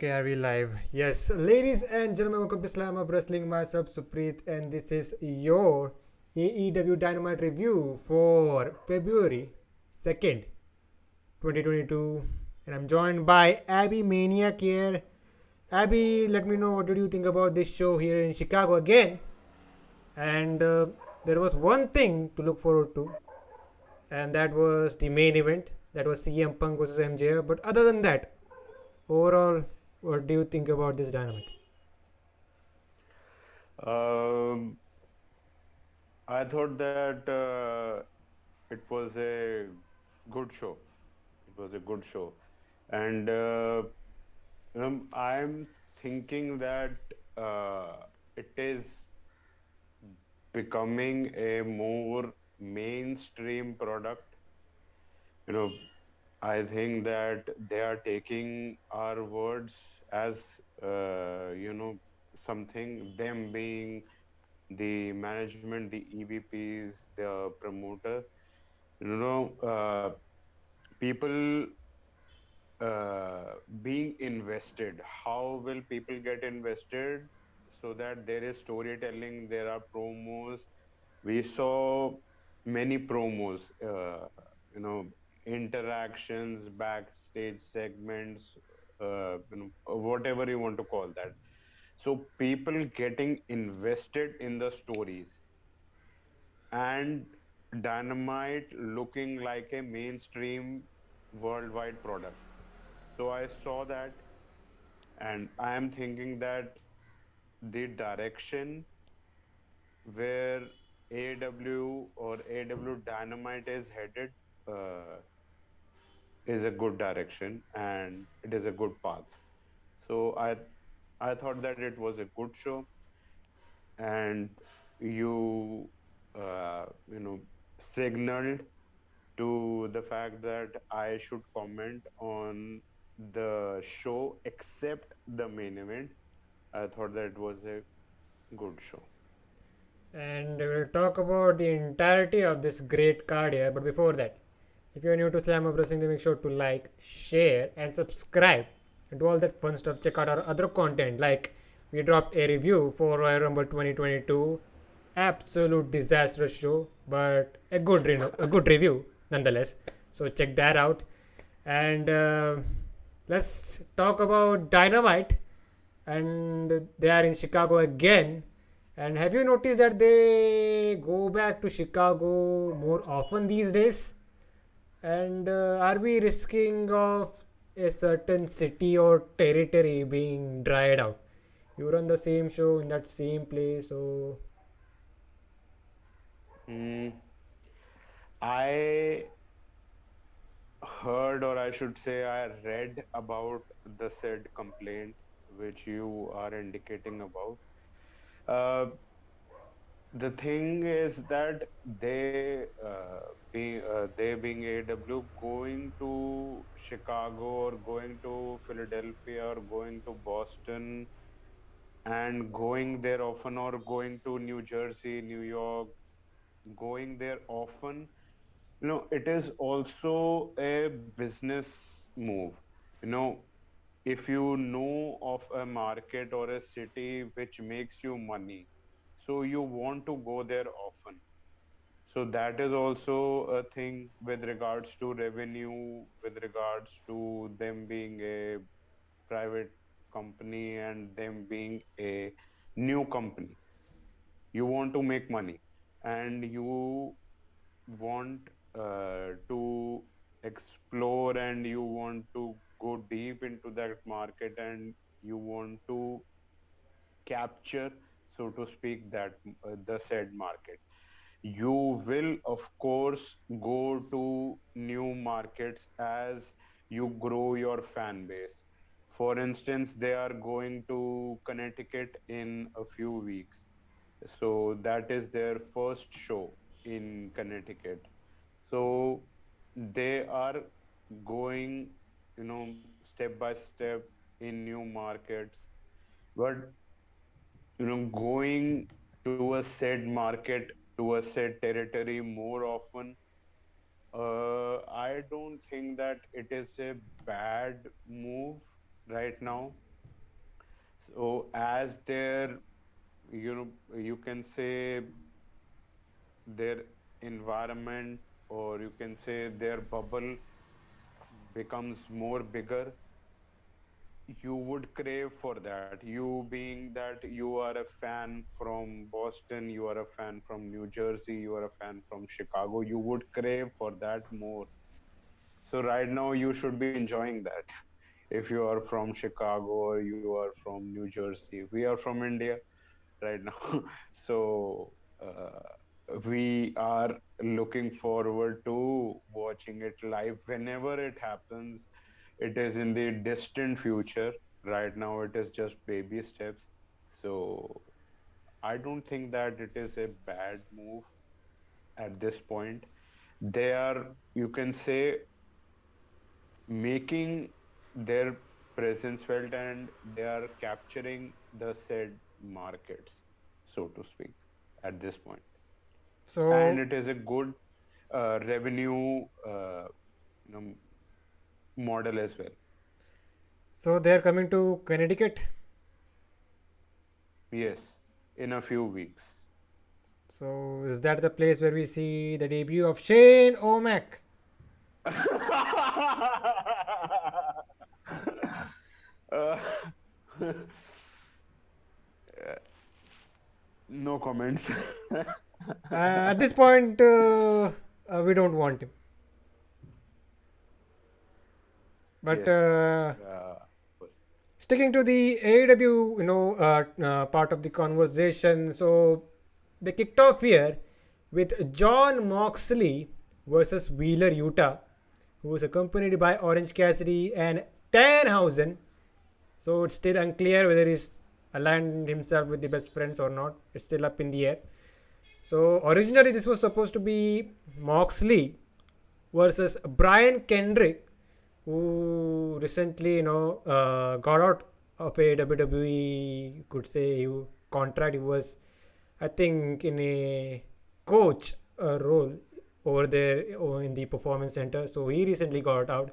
Okay, are we live? Yes, ladies and gentlemen, welcome to Slamhub Wrestling. Myself, Suprit, and this is your AEW Dynamite review for February 2nd, 2022. And I'm joined by Abby Maniac here. Abby, let me know what did you think about this show here in Chicago again. And there was one thing to look forward to, and that was the main event. That was CM Punk versus MJF. But other than that, overall, what do you think about this dynamite? Um, I thought that it was a good show. It was a good show, and I'm thinking that it is becoming a more mainstream product. You know, I think that they are taking our words as something. Them being the management, the EVPs, the promoter. You know, people being invested. How will people get invested? So that there is storytelling, there are promos. We saw many promos, interactions, backstage segments, whatever you want to call that. So people getting invested in the stories and Dynamite looking like a mainstream worldwide product. So I saw that, and I am thinking that the direction where AW or AW Dynamite is headed uh, is a good direction and it is a good path. So I thought that it was a good show, and you you know signaled to the fact that I should comment on the show except the main event. I thought that it was a good show. And we'll talk about the entirety of this great card here. But before that, if you're new to Slam Up Wrestling, then make sure to like, share, and subscribe, and do all that fun stuff. Check out our other content. Like we dropped a review for Royal Rumble 2022, absolute disastrous show, but a good review nonetheless. So check that out. And let's talk about Dynamite. And they are in Chicago again. And have you noticed that they go back to Chicago more often these days? And are we risking of a certain city or territory being dried out? You run the same show in that same place, so Mm, I heard, or I should say, I read about the said complaint which you are indicating about. Uh, the thing is that they being AW going to Chicago or going to Philadelphia or going to Boston and going there often or going to New Jersey, New York, going there often, it is also a business move. You know, if you know of a market or a city which makes you money, so you want to go there often. So that is also a thing with regards to revenue, with regards to them being a private company and them being a new company. You want to make money and you want to explore and you want to go deep into that market and you want to capture, so to speak, that the said market. You will of course go to new markets as you grow your fan base. For instance, they are going to Connecticut in a few weeks, so that is their first show in Connecticut. So they are going, step by step in new markets. But going to a said market, to a said territory more often, I don't think that it is a bad move right now. So as their, you can say their environment, or you can say their bubble becomes more bigger, you would crave for that. You being that you are a fan from Boston, you are a fan from New Jersey, you are a fan from Chicago, you would crave for that more. So right now you should be enjoying that. If you are from Chicago or you are from New Jersey, we are from India right now. So we are looking forward to watching it live whenever it happens. It is in the distant future. Right now, it is just baby steps. So I don't think that it is a bad move at this point. They are, you can say, making their presence felt, and they are capturing the said markets, so to speak, at this point. And So it is a good revenue you know, model as well. they're coming to Connecticut. Yes, in a few weeks. So is that the place where we see the debut of Shane O'Mac? uh, no comments. At this point, we don't want him. But Yes. Uh, sticking to the AEW, part of the conversation. So they kicked off here with John Moxley versus Wheeler Yuta, who was accompanied by Orange Cassidy and Danhausen. So it's still unclear whether he's aligned himself with the best friends or not. It's still up in the air. So originally this was supposed to be Moxley versus Brian Kendrick, who recently got out of a WWE, you could say, contract. He was, I think, in a coach role over there in the performance center. So he recently got out,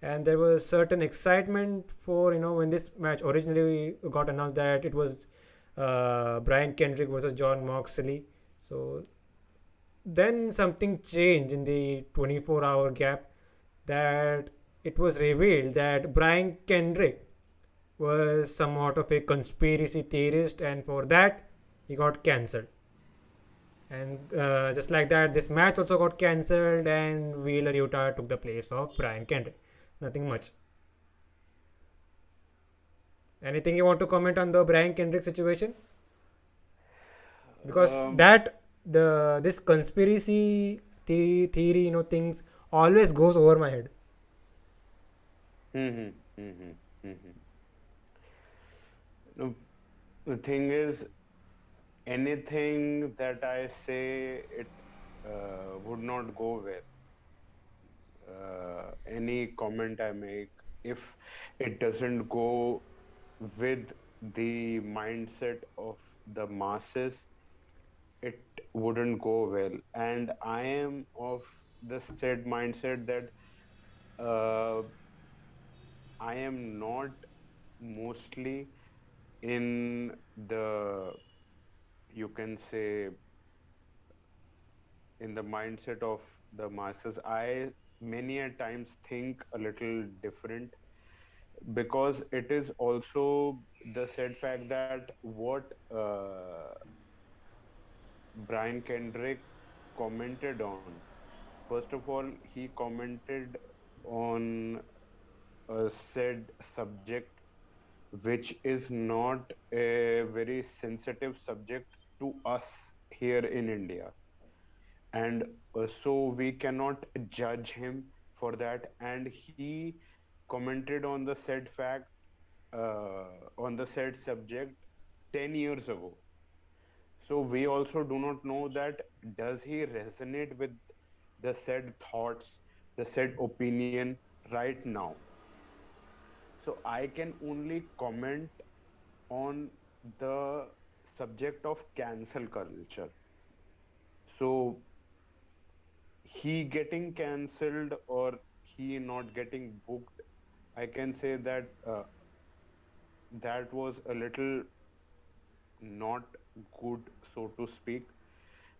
and there was certain excitement for when this match originally got announced that it was Brian Kendrick versus John Moxley. So then something changed in the 24-hour gap, that it was revealed that Brian Kendrick was somewhat of a conspiracy theorist, and for that he got cancelled. And just like that, this match also got cancelled, and Wheeler Yuta took the place of Brian Kendrick. Nothing much. Anything you want to comment on the Brian Kendrick situation? Because um, that the this conspiracy theory, things always goes over my head. mhm, mhm, mhm. No, the thing is, anything that I say, it would not go well. Any comment I make, if it doesn't go with the mindset of the masses, it wouldn't go well. And I am of the said mindset that uh, I am not mostly in the, you can say, in the mindset of the masses. I many a times think a little different, because it is also the said fact that what Brian Kendrick commented on. First of all, he commented on a said subject, which is not a very sensitive subject to us here in India. And so we cannot judge him for that. And he commented on the said fact, on the said subject 10 years ago. So we also do not know that does he resonate with the said thoughts, the said opinion right now. So I can only comment on the subject of cancel culture. So he getting cancelled or he not getting booked, I can say that that was a little not good, so to speak.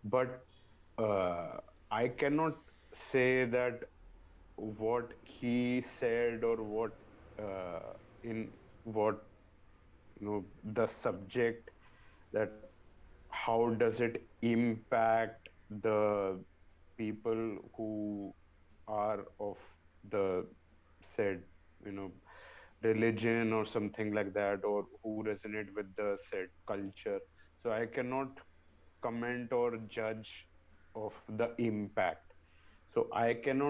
But I cannot say that what he said or what in what the subject, that how does it impact the people who are of the said you know religion or something like that, or who resonate with the said culture. So I cannot comment or judge of the impact. So I can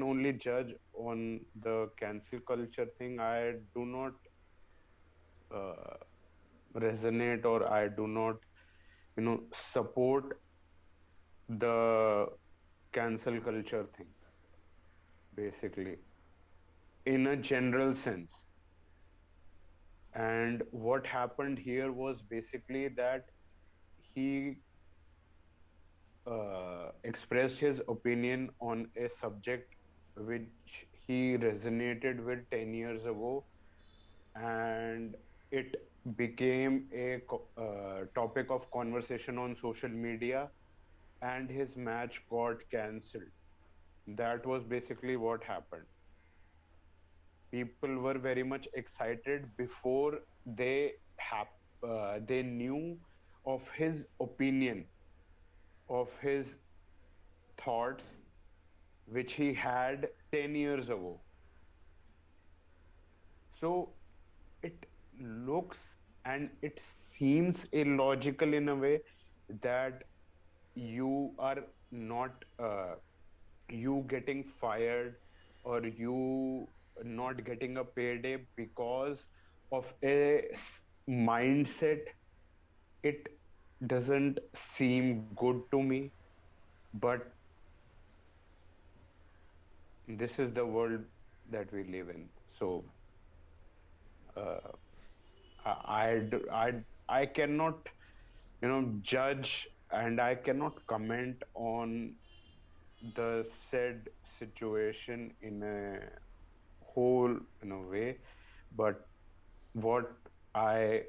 only judge on the cancel culture thing. I do not uh, resonate, or I do not support the cancel culture thing, basically, in a general sense. And what happened here was basically that he expressed his opinion on a subject which he resonated with 10 years ago, and it became a topic of conversation on social media, and his match got cancelled. That was basically what happened. People were very much excited before they knew of his opinion, of his thoughts, which he had 10 years ago. So it looks and it seems illogical in a way that you are not you getting fired, or you not getting a payday because of mindset. It doesn't seem good to me, but this is the world that we live in. So uh, I cannot judge, and I cannot comment on the said situation in a whole way. But what I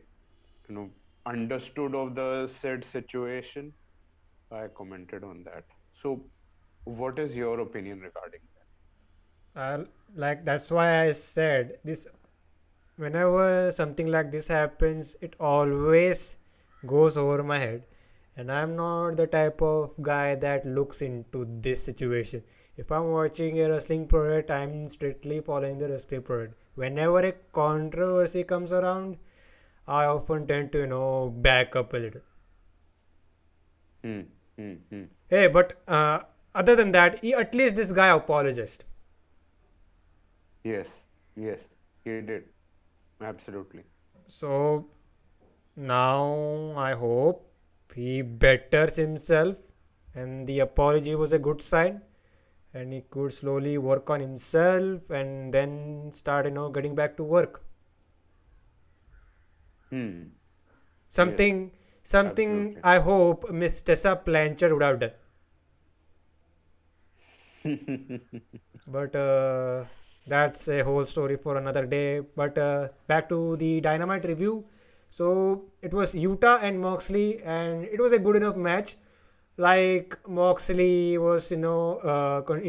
understood of the said situation, I commented on that. So what is your opinion regarding Uh, like that's why I said this. Whenever something like this happens, it always goes over my head, and I'm not the type of guy that looks into this situation. If I'm watching a wrestling product, I'm strictly following the wrestling product. Whenever a controversy comes around, I often tend to back up a little. that? Hey, but other than that, at least this guy apologized. Yes, yes, he did. Absolutely. So now I hope he betters himself, and the apology was a good sign, and he could slowly work on himself and then start getting back to work. Hmm. Yes, Something absolutely. I hope Miss Tessa Blanchard would have done. But that's a whole story for another day. But back to the Dynamite review. So it was Yuta and Moxley, and it was a good enough match. Like Moxley was, in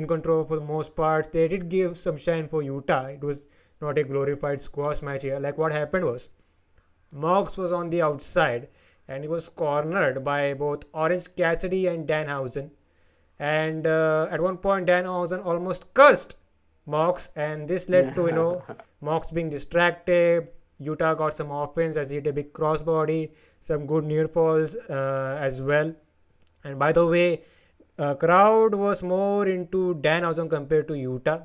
control for the most part. They did give some shine for Yuta. It was not a glorified squash match here. Like what happened was Mox was on the outside, and he was cornered by both Orange Cassidy and Danhausen. And at one point, Danhausen almost cursed Mox, and this led to Mox being distracted. Utah got some offense as he hit a big crossbody, some good near falls as well. And by the way, crowd was more into Danhausen compared to Utah,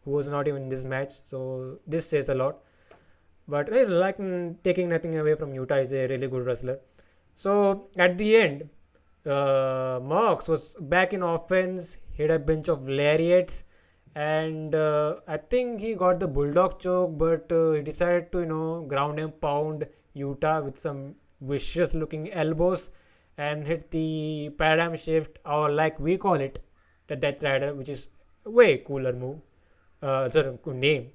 who was not even in this match. So this says a lot. But taking nothing away from Utah, is a really good wrestler. So at the end, Mox was back in offense, hit a bunch of lariats, and I think he got the bulldog choke, but he decided to ground and pound Utah with some vicious looking elbows and hit the paradigm shift, or like we call it, the Death Rider, which is a way cooler move. Sorry, name.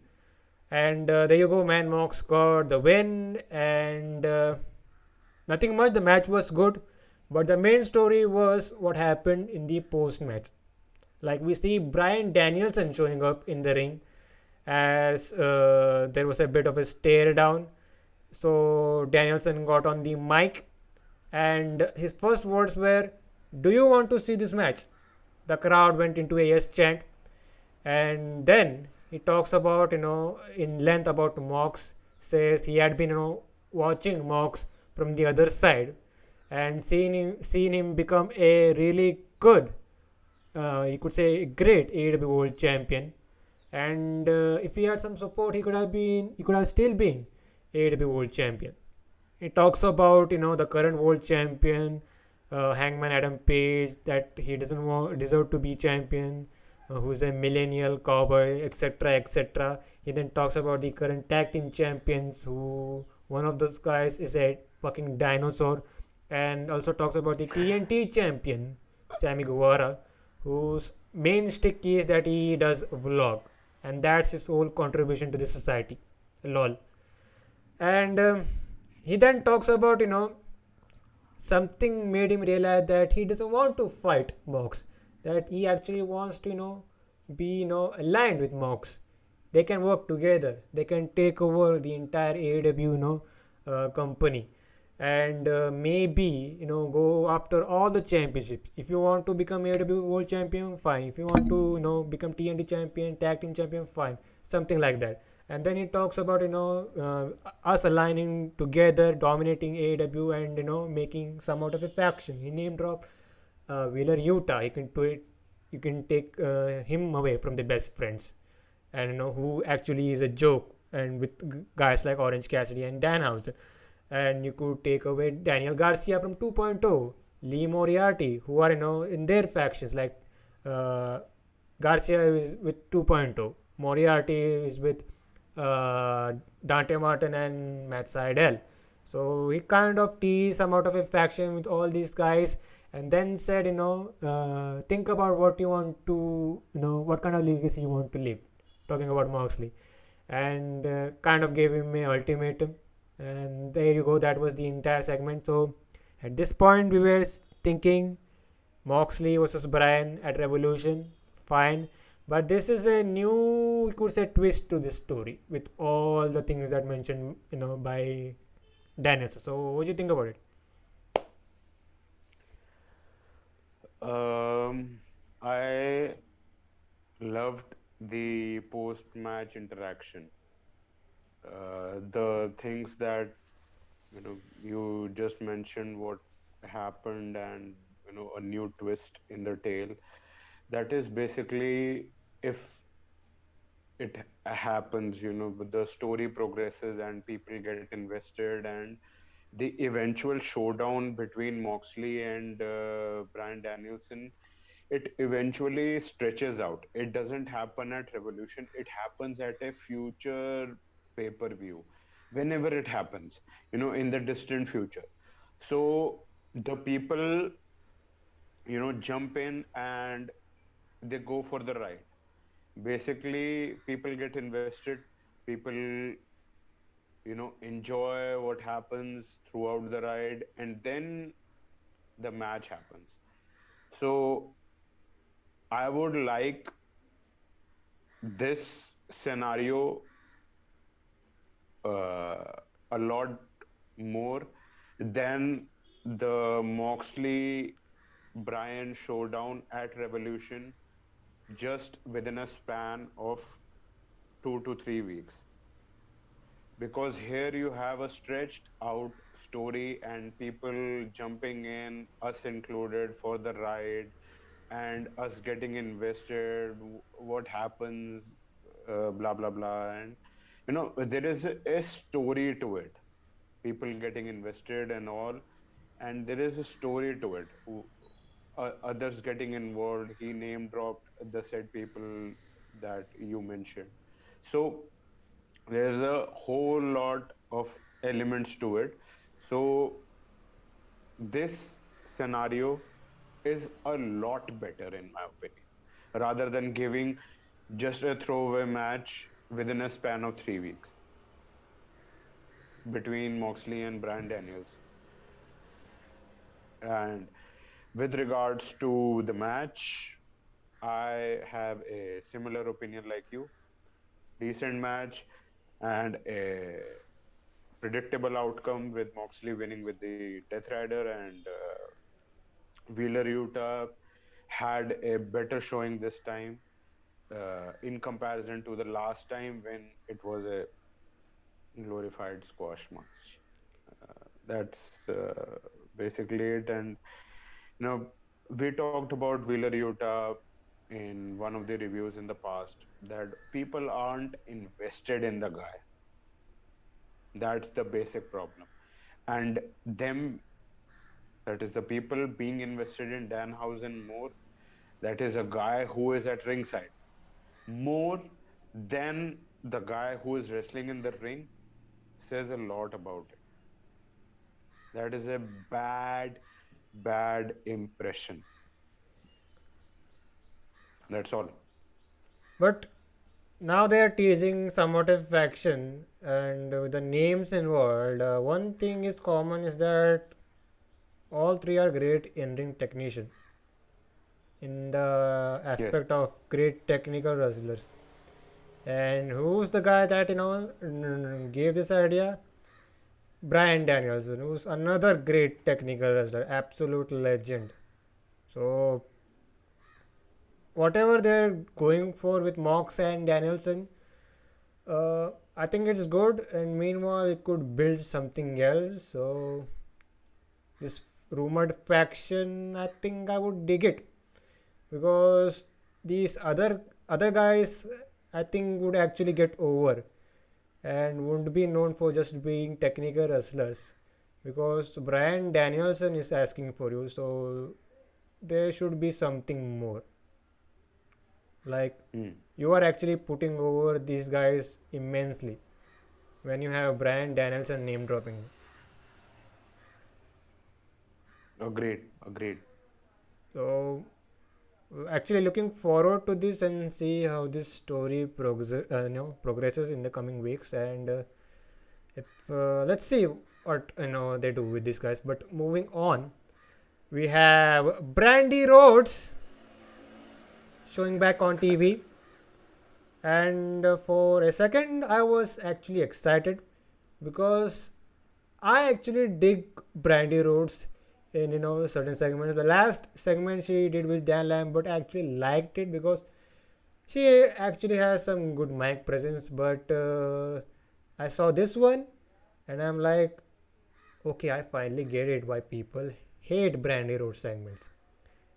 And there you go, man. Mox got the win, and nothing much. The match was good, but the main story was what happened in the post match. Like we see Brian Danielson showing up in the ring as there was a bit of a stare down. So Danielson got on the mic, and his first words were, "Do you want to see this match?" The crowd went into a yes chant, and then he talks about, in length about Mox. Says he had been, watching Mox from the other side and seen him become a really good, you could say a great AEW World Champion. And if he had some support, he could have still been AEW World Champion. He talks about, the current World Champion, Hangman Adam Page, that he doesn't deserve to be champion, who's a millennial cowboy, etc., etc. He then talks about the current tag team champions, who one of those guys is a fucking dinosaur, and also talks about the TNT champion, Sammy Guevara, whose main stick is that he does vlog, and that's his whole contribution to the society. Lol. And he then talks about, something made him realize that he doesn't want to fight Mox, that he actually wants to, be, aligned with Mox. They can work together, they can take over the entire AEW, company, and maybe, go after all the championships. If you want to become AEW World Champion, fine. If you want to, become TNT champion, tag team champion, fine. Something like that. And then he talks about, us aligning together, dominating AEW, and, making some out of a faction. He name dropped Wheeler Yuta. You can take him away from the best friends, and, who actually is a joke, and with guys like Orange Cassidy and Danhausen. And you could take away Daniel Garcia from 2.0, Lee Moriarty, who are, in their factions. Like uh, Garcia is with 2.0, Moriarty is with Dante Martin and Matt Sydal. So he kind of teased some out of a faction with all these guys, and then said, think about what you want to, what kind of legacy you want to leave. Talking about Moxley, and kind of gave him an ultimatum. And there you go. That was the entire segment. So at this point, we were thinking Moxley versus Bryan at Revolution. Fine. But this is a new, you could say, twist to this story with all the things that mentioned, by Daniels. So, what do you think about it? I loved the post-match interaction. The things that you just mentioned, what happened, and a new twist in the tale. That is basically, if it happens, but the story progresses and people get invested, and the eventual showdown between Moxley and Bryan Danielson, it eventually stretches out. It doesn't happen at Revolution, it happens at a future pay-per-view, whenever it happens, in the distant future. So the people, jump in and they go for the ride. Basically, people get invested, people, enjoy what happens throughout the ride, and then the match happens. So I would like this scenario a lot more than the Moxley Bryan showdown at Revolution, just within a span of 2 to 3 weeks. Because here you have a stretched out story and people jumping in, us included, for the ride, and us getting invested, what happens, blah blah blah. And there is a story to it, people getting invested and all, and there is a story to it. Others getting involved. He name dropped the said people that you mentioned. So there's a whole lot of elements to it. So this scenario is a lot better, in my opinion, rather than giving just a throwaway match within a span of 3 weeks between Moxley and Brand Daniels. And with regards to the match, I have a similar opinion like you. Decent match and a predictable outcome with Moxley winning with the Death Rider, and Wheeler Yuta had a better showing this time in comparison to the last time when it was a glorified squash match. That's basically it. And you know, we talked about Wheeler Yuta in one of the reviews in the past that people aren't invested in the guy. That's the basic problem. And them, that is the people being invested in Danhausen more, that is a guy who is at ringside more than the guy who is wrestling in the ring, says a lot about it. That is a bad impression. That's all. But now they are teasing somewhat of faction, and with the names involved, one thing is common is that all three are great in-ring technician in the Yes. aspect of great technical wrestlers. And who's the guy that gave this idea? Brian Danielson, who's another great technical wrestler, absolute legend. So whatever they're going for with Mox and Danielson, I think it's good. And meanwhile, it could build something else. So this rumored faction, I think I would dig it, because these other guys, I think, would actually get over and wouldn't be known for just being technical wrestlers, because Brian Danielson is asking for you, so there should be something more. Like, Mm. you are actually putting over these guys immensely when you have Brian Danielson name dropping. Agreed. So actually looking forward to this and see how this story progresses in the coming weeks. And if let's see what they do with these guys. But moving on, we have Brandi Rhodes showing back on TV. And for a second, I was actually excited, because I actually dig Brandi Rhodes in certain segments. The last segment she did with Dan Lambert, I actually liked it because she actually has some good mic presence. But I saw this one, and I'm like, okay, I finally get it why people hate Brandi Rhodes segments.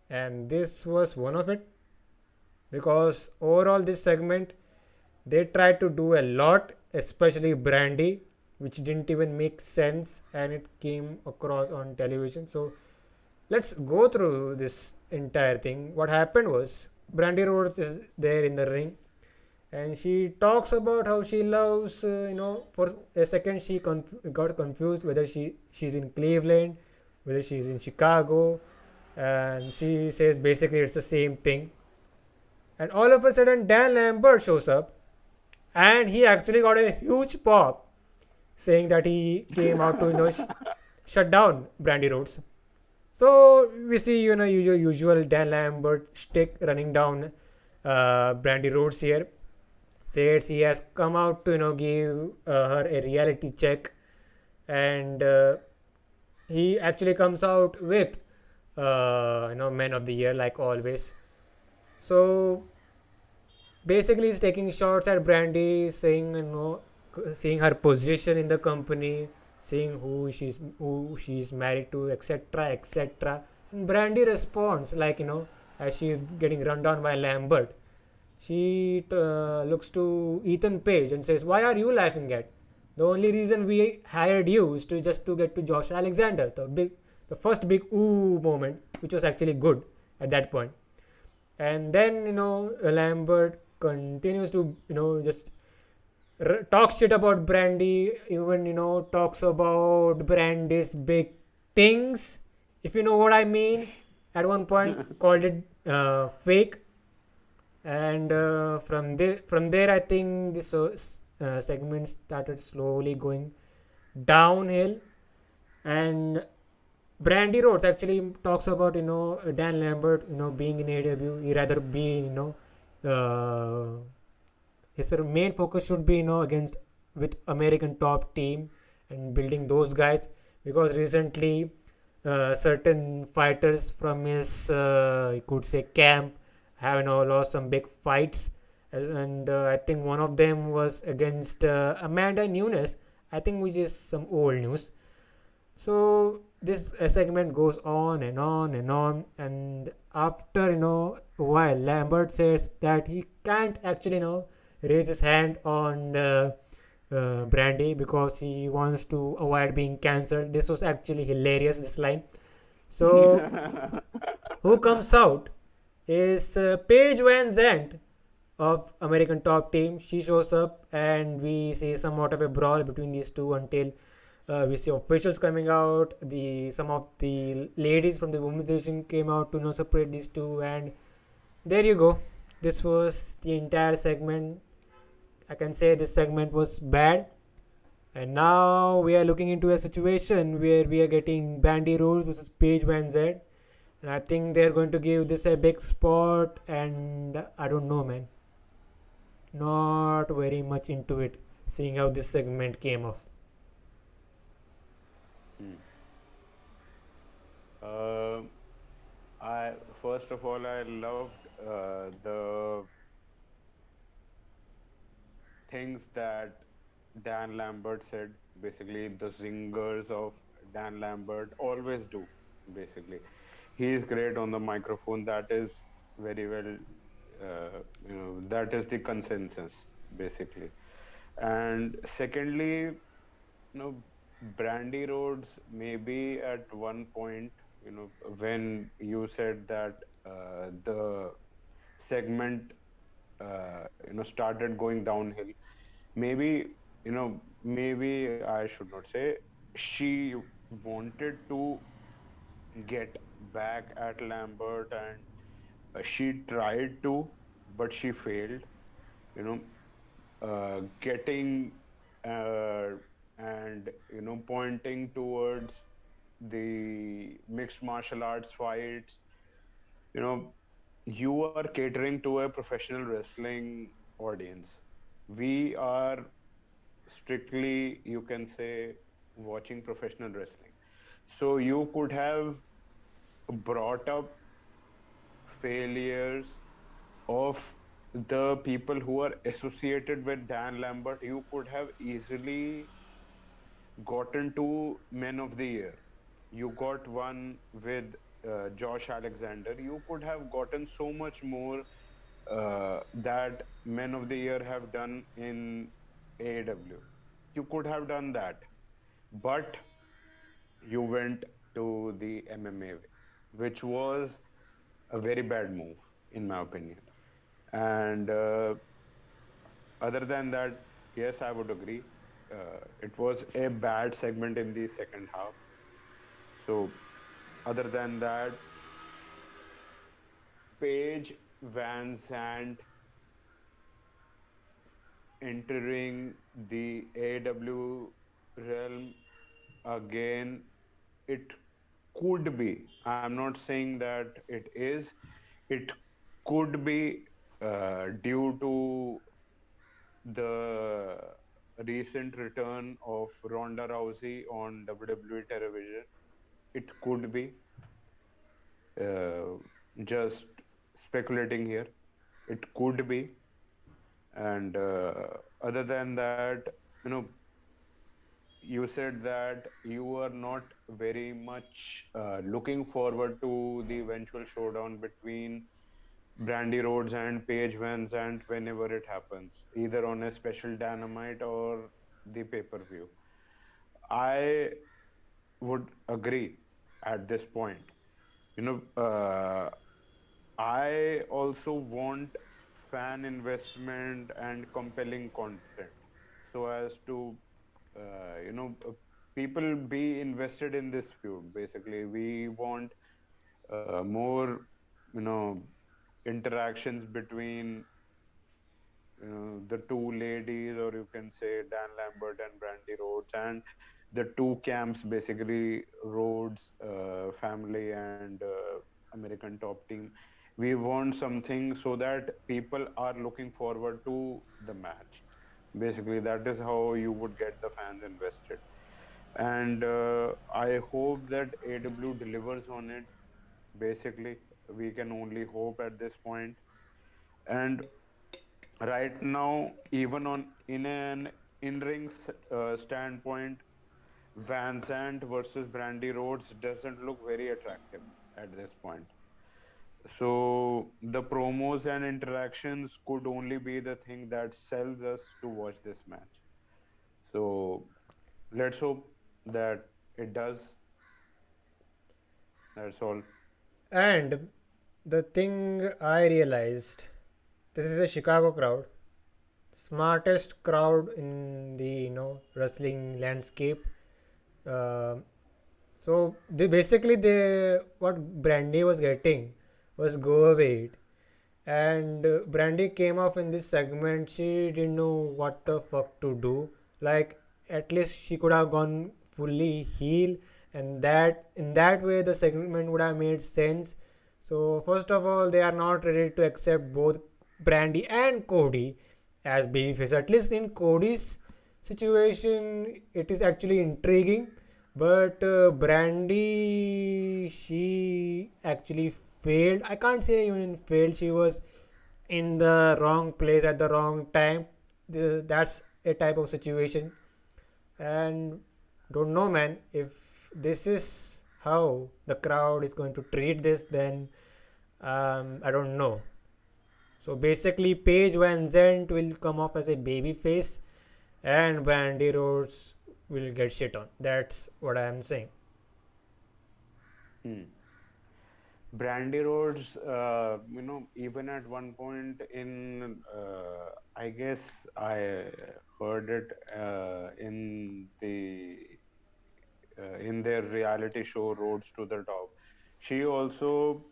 And this was one of it, because overall this segment, they tried to do a lot, especially Brandi, which didn't even make sense, and it came across on television. So let's go through this entire thing. What happened was, Brandi Rhodes is there in the ring, and she talks about how she loves, for a second she got confused whether she's in Cleveland, whether she's in Chicago, and she says basically it's the same thing. And all of a sudden, Dan Lambert shows up, and he actually got a huge pop, saying that he came out to shut down Brandi Rhodes. So we see usual Dan Lambert stick running down Brandi Rhodes here. Says he has come out to give her a reality check, and he actually comes out with Man of the Year like always. So basically, he's taking shots at Brandi, saying seeing her position in the company, seeing who she's married to, etc., etc. And Brandi responds like as she's getting run down by Lambert. She looks to Ethan Page and says, "Why are you laughing at? The only reason we hired you is to get to Josh Alexander." The first big ooh moment, which was actually good at that point. And then Lambert continues to just talk shit about Brandi, even talks about Brandi's big things, if you know what I mean. At one point, called it fake. And from there, I think this segment started slowly going downhill. And Brandy Rhodes actually talks about Dan Lambert being in AEW. He rather be his main focus should be against with American top team and building those guys, because recently certain fighters from his you could say camp have lost some big fights. And I think one of them was against Amanda Nunes, I think, which is some old news. So this segment goes on and on and on, and after a while, Lambert says that he can't actually raise his hand on Brandy because he wants to avoid being cancelled. This was actually hilarious, this line. So who comes out is Paige Van Zandt of American Top Team. She shows up, and we see somewhat of a brawl between these two until we see officials coming out. The some of the ladies from the women's division came out to separate these two, and there you go. This was the entire segment. I can say this segment was bad, and now we are looking into a situation where we are getting Bandy Rose versus Paige Van Zandt, and I think they're going to give this a big spot. And I don't know, man. Not very much into it, seeing how this segment came off. Hmm. Uh, I first of all, I loved the things that Dan Lambert said. Basically, the zingers of Dan Lambert always do. Basically, he is great on the microphone. That is very well, that is the consensus basically. And secondly, Brandy Rhodes maybe at one point, when you said that the segment, started going downhill. Maybe I should not say, she wanted to get back at Lambert, and she tried to, but she failed. You know, getting uh, and pointing towards the mixed martial arts fights. You know, you are catering to a professional wrestling audience. We are strictly, you can say, watching professional wrestling. So you could have brought up failures of the people who are associated with Dan Lambert. You could have easily gotten to Men of the Year. You got one with Josh Alexander. You could have gotten so much more that Men of the Year have done in AEW. You could have done that, but you went to the MMA way, which was a very bad move, in my opinion. And other than that, yes, I would agree. It was a bad segment in the second half. So, other than that, Paige Van Zandt entering the AW realm again, it could be. I'm not saying that it is. It could be due to the recent return of Ronda Rousey on WWE television. It could be, uh, just speculating here. It could be. And other than that, you know, you said that you are not very much looking forward to the eventual showdown between Brandy Rhodes and Paige Van Zandt whenever it happens, either on a special Dynamite or the pay-per-view. I would agree at this point. You know, I also want fan investment and compelling content so as to, people be invested in this feud. Basically, we want more, you know, interactions between the two ladies, or you can say Dan Lambert and Brandi Rhodes, and the two camps, basically Rhodes family and American Top Team. We want something so that people are looking forward to the match. Basically, that is how you would get the fans invested. And I hope that AW delivers on it. Basically, we can only hope at this point. And right now, even on in an in-ring standpoint, Van Zandt versus Brandy Rhodes doesn't look very attractive at this point. So the promos and interactions could only be the thing that sells us to watch this match. So let's hope that it does. That's all. And the thing I realized, this is a Chicago crowd, smartest crowd in the wrestling landscape. Uh, so they what Brandy was getting was go away, and Brandy came off in this segment. She didn't know what the fuck to do. Like, at least she could have gone fully heel, and that in that way the segment would have made sense. So first of all, they are not ready to accept both Brandy and Cody as babyface. At least in Cody's situation, it is actually intriguing. But Brandy, she actually failed. I can't say even failed. She was in the wrong place at the wrong time. That's a type of situation. And don't know, man. If this is how the crowd is going to treat this, then I don't know. So basically, Paige Van Zandt will come off as a baby face, and Brandy Rhodes will get shit on. That's what I am saying. Hmm. Brandy Rhodes, even at one point I guess I heard it in their reality show Roads to the Top. She also,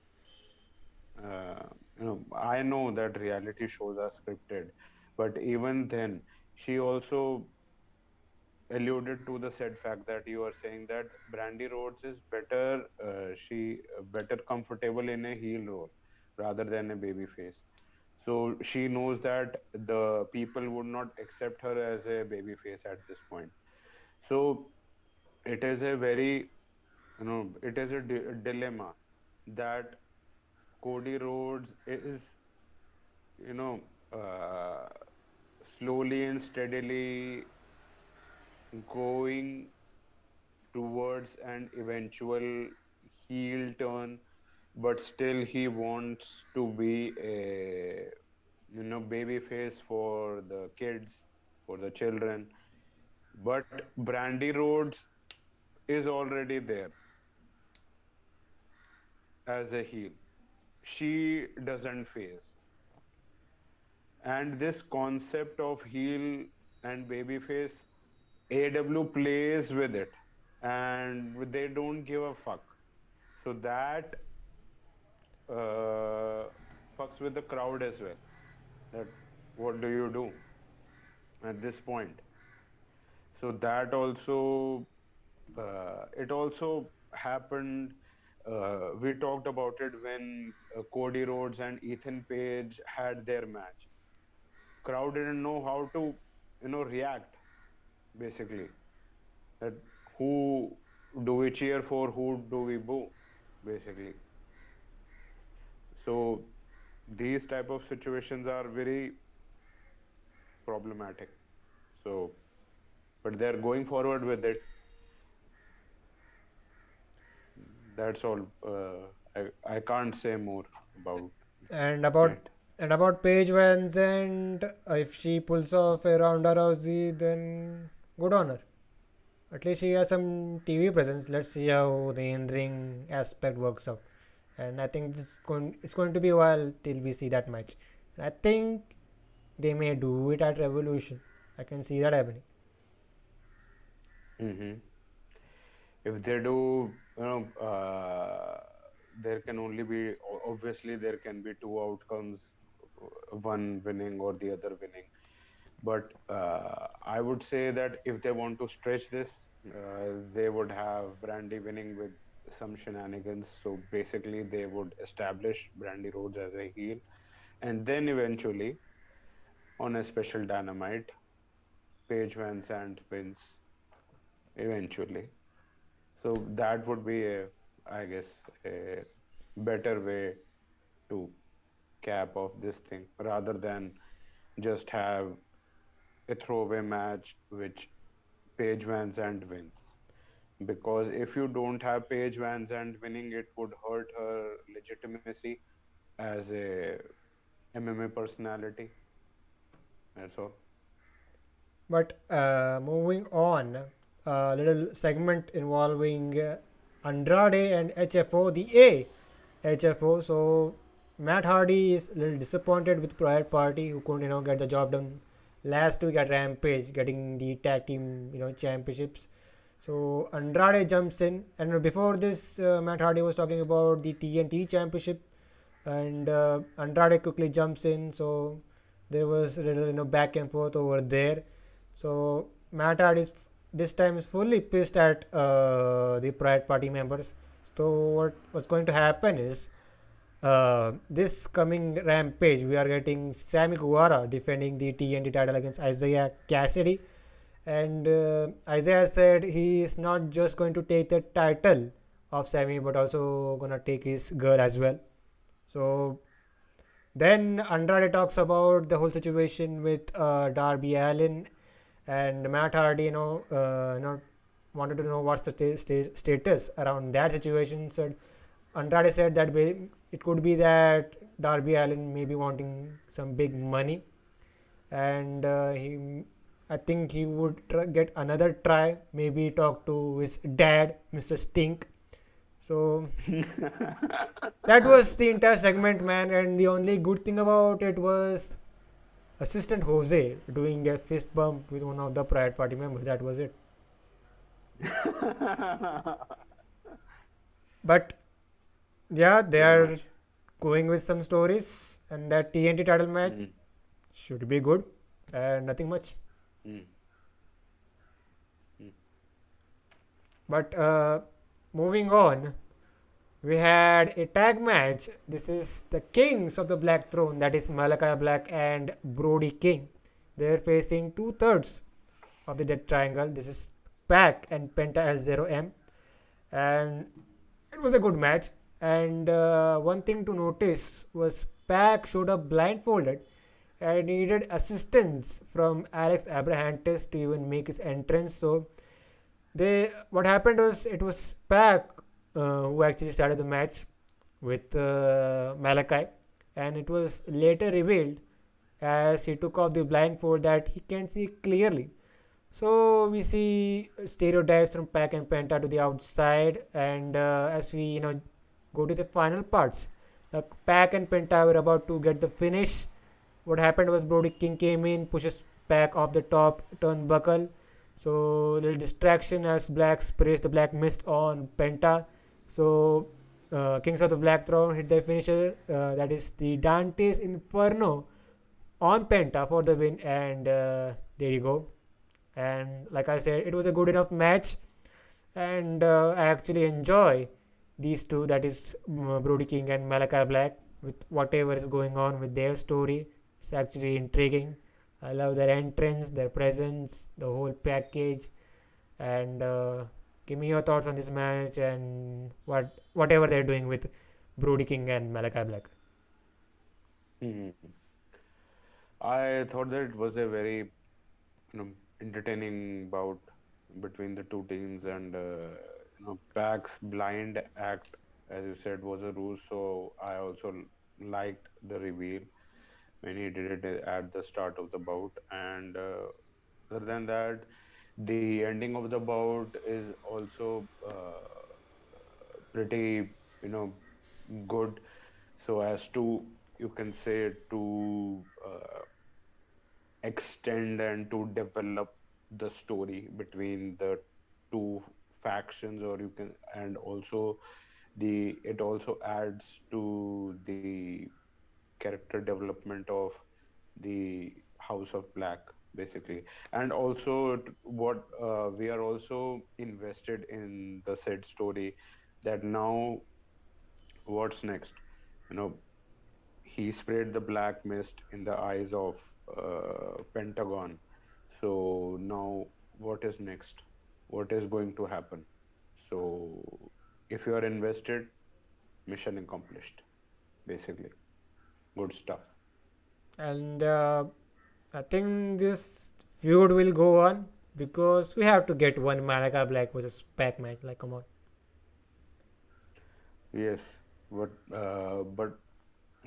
I know that reality shows are scripted, but even then, she also alluded to the said fact that you are saying that Brandy Rhodes is better comfortable in a heel role rather than a baby face. So she knows that the people would not accept her as a baby face at this point. So it is a very, it is a dilemma that Cody Rhodes is, you know, uh, slowly and steadily going towards an eventual heel turn, but still he wants to be a baby face for the kids, for the children. But Brandy Rhodes is already there as a heel. She doesn't face. And this concept of heel and babyface, AW plays with it and they don't give a fuck. So that uh, fucks with the crowd as well. That what do you do at this point? So that also it also happened. We talked about it when Cody Rhodes and Ethan Page had their match. Crowd didn't know how to react, basically. That who do we cheer for, who do we boo, basically. So these type of situations are very problematic. So but they're going forward with it. That's all. I can't say more about And about it. Paige Van Zandt, if she pulls off a Ronda Rousey, then good on her. At least she has some TV presence. Let's see how the in-ring aspect works out. And I think it's going to be a while till we see that match. And I think they may do it at Revolution. I can see that happening. Hmm. If they do, there can only be obviously there can be two outcomes, one winning or the other winning. But I would say that if they want to stretch this, they would have Brandy winning with some shenanigans. So basically, they would establish Brandy Rhodes as a heel, and then eventually, on a special Dynamite, Paige Van Sant wins eventually. So that would be a, I guess, a better way to cap off this thing rather than just have a throwaway match which Paige Van Sant wins. Because if you don't have Paige Van Zandt winning, it would hurt her legitimacy as a MMA personality. That's all. But moving on, a little segment involving Andrade and HFO, the HFO. So Matt Hardy is a little disappointed with Private Party, who couldn't get the job done last week at Rampage, getting the tag team championships. So Andrade jumps in, and before this, Matt Hardy was talking about the TNT championship, and Andrade quickly jumps in. So there was a little back and forth over there. So Matt Hardy is this time is fully pissed at the Pride Party members. So what's going to happen is this coming Rampage, we are getting Sammy Guevara defending the TNT title against Isaiah Cassidy. And Isaiah said he is not just going to take the title of Sammy, but also gonna take his girl as well. So then Andrade talks about the whole situation with Darby Allin and Matt Hardy. Not wanted to know what's the status around that situation. So Andrade said that it could be that Darby Allin may be wanting some big money, and I think he would get another try. Maybe talk to his dad, Mr. Stink. So that was the entire segment, man. And the only good thing about it was Assistant Jose doing a fist bump with one of the Pride Party members. That was it. But yeah, they Pretty are much. going with some stories, and that TNT title match Mm, should be good, and nothing much. mm, mm, But moving on, we had a tag match. This is the Kings of the Black Throne, that is Malakai Black and Brody King. They're facing two-thirds of the Death Triangle. This is Pac and Penta L0M. And it was a good match. And one thing to notice was Pac showed up blindfolded and needed assistance from Alex Abrahantes to even make his entrance. So what happened was it was Pac who actually started the match with Malakai, and it was later revealed as he took off the blindfold that he can see clearly. So we see stereotypes from Pac and Penta to the outside, and as we go to the final parts, Pac and Penta were about to get the finish. What happened was Brody King came in, pushes Pac off the top turnbuckle. So little distraction as Black sprays the black mist on Penta. So Kings of the Black Throne hit their finisher, that is the Dante's Inferno on Penta for the win, and there you go. And like I said, it was a good enough match, and I actually enjoy these two, that is Brody King and Malakai Black, with whatever is going on with their story. It's actually intriguing. I love their entrance, their presence, the whole package, and give me your thoughts on this match and whatever they're doing with Brody King and Malakai Black. mm. I thought that it was a very, entertaining bout between the two teams, and Pac's blind act, as you said, was a ruse. So I also liked the reveal when he did it at the start of the bout. And other than that, the ending of the bout is also pretty, you know, good. So as to, you can say, to extend and to develop the story between the two factions, or you can, and also the it also adds to the character development of the House of Black, basically. And also what we are also invested in the said story, that now what's next, you know, he sprayed the black mist in the eyes of Pentagon. So now what is next? What is going to happen? So if you are invested, mission accomplished, basically. Good stuff. And I think this feud will go on because we have to get one Malakai Black versus Pac match. Like, come on. Yes, but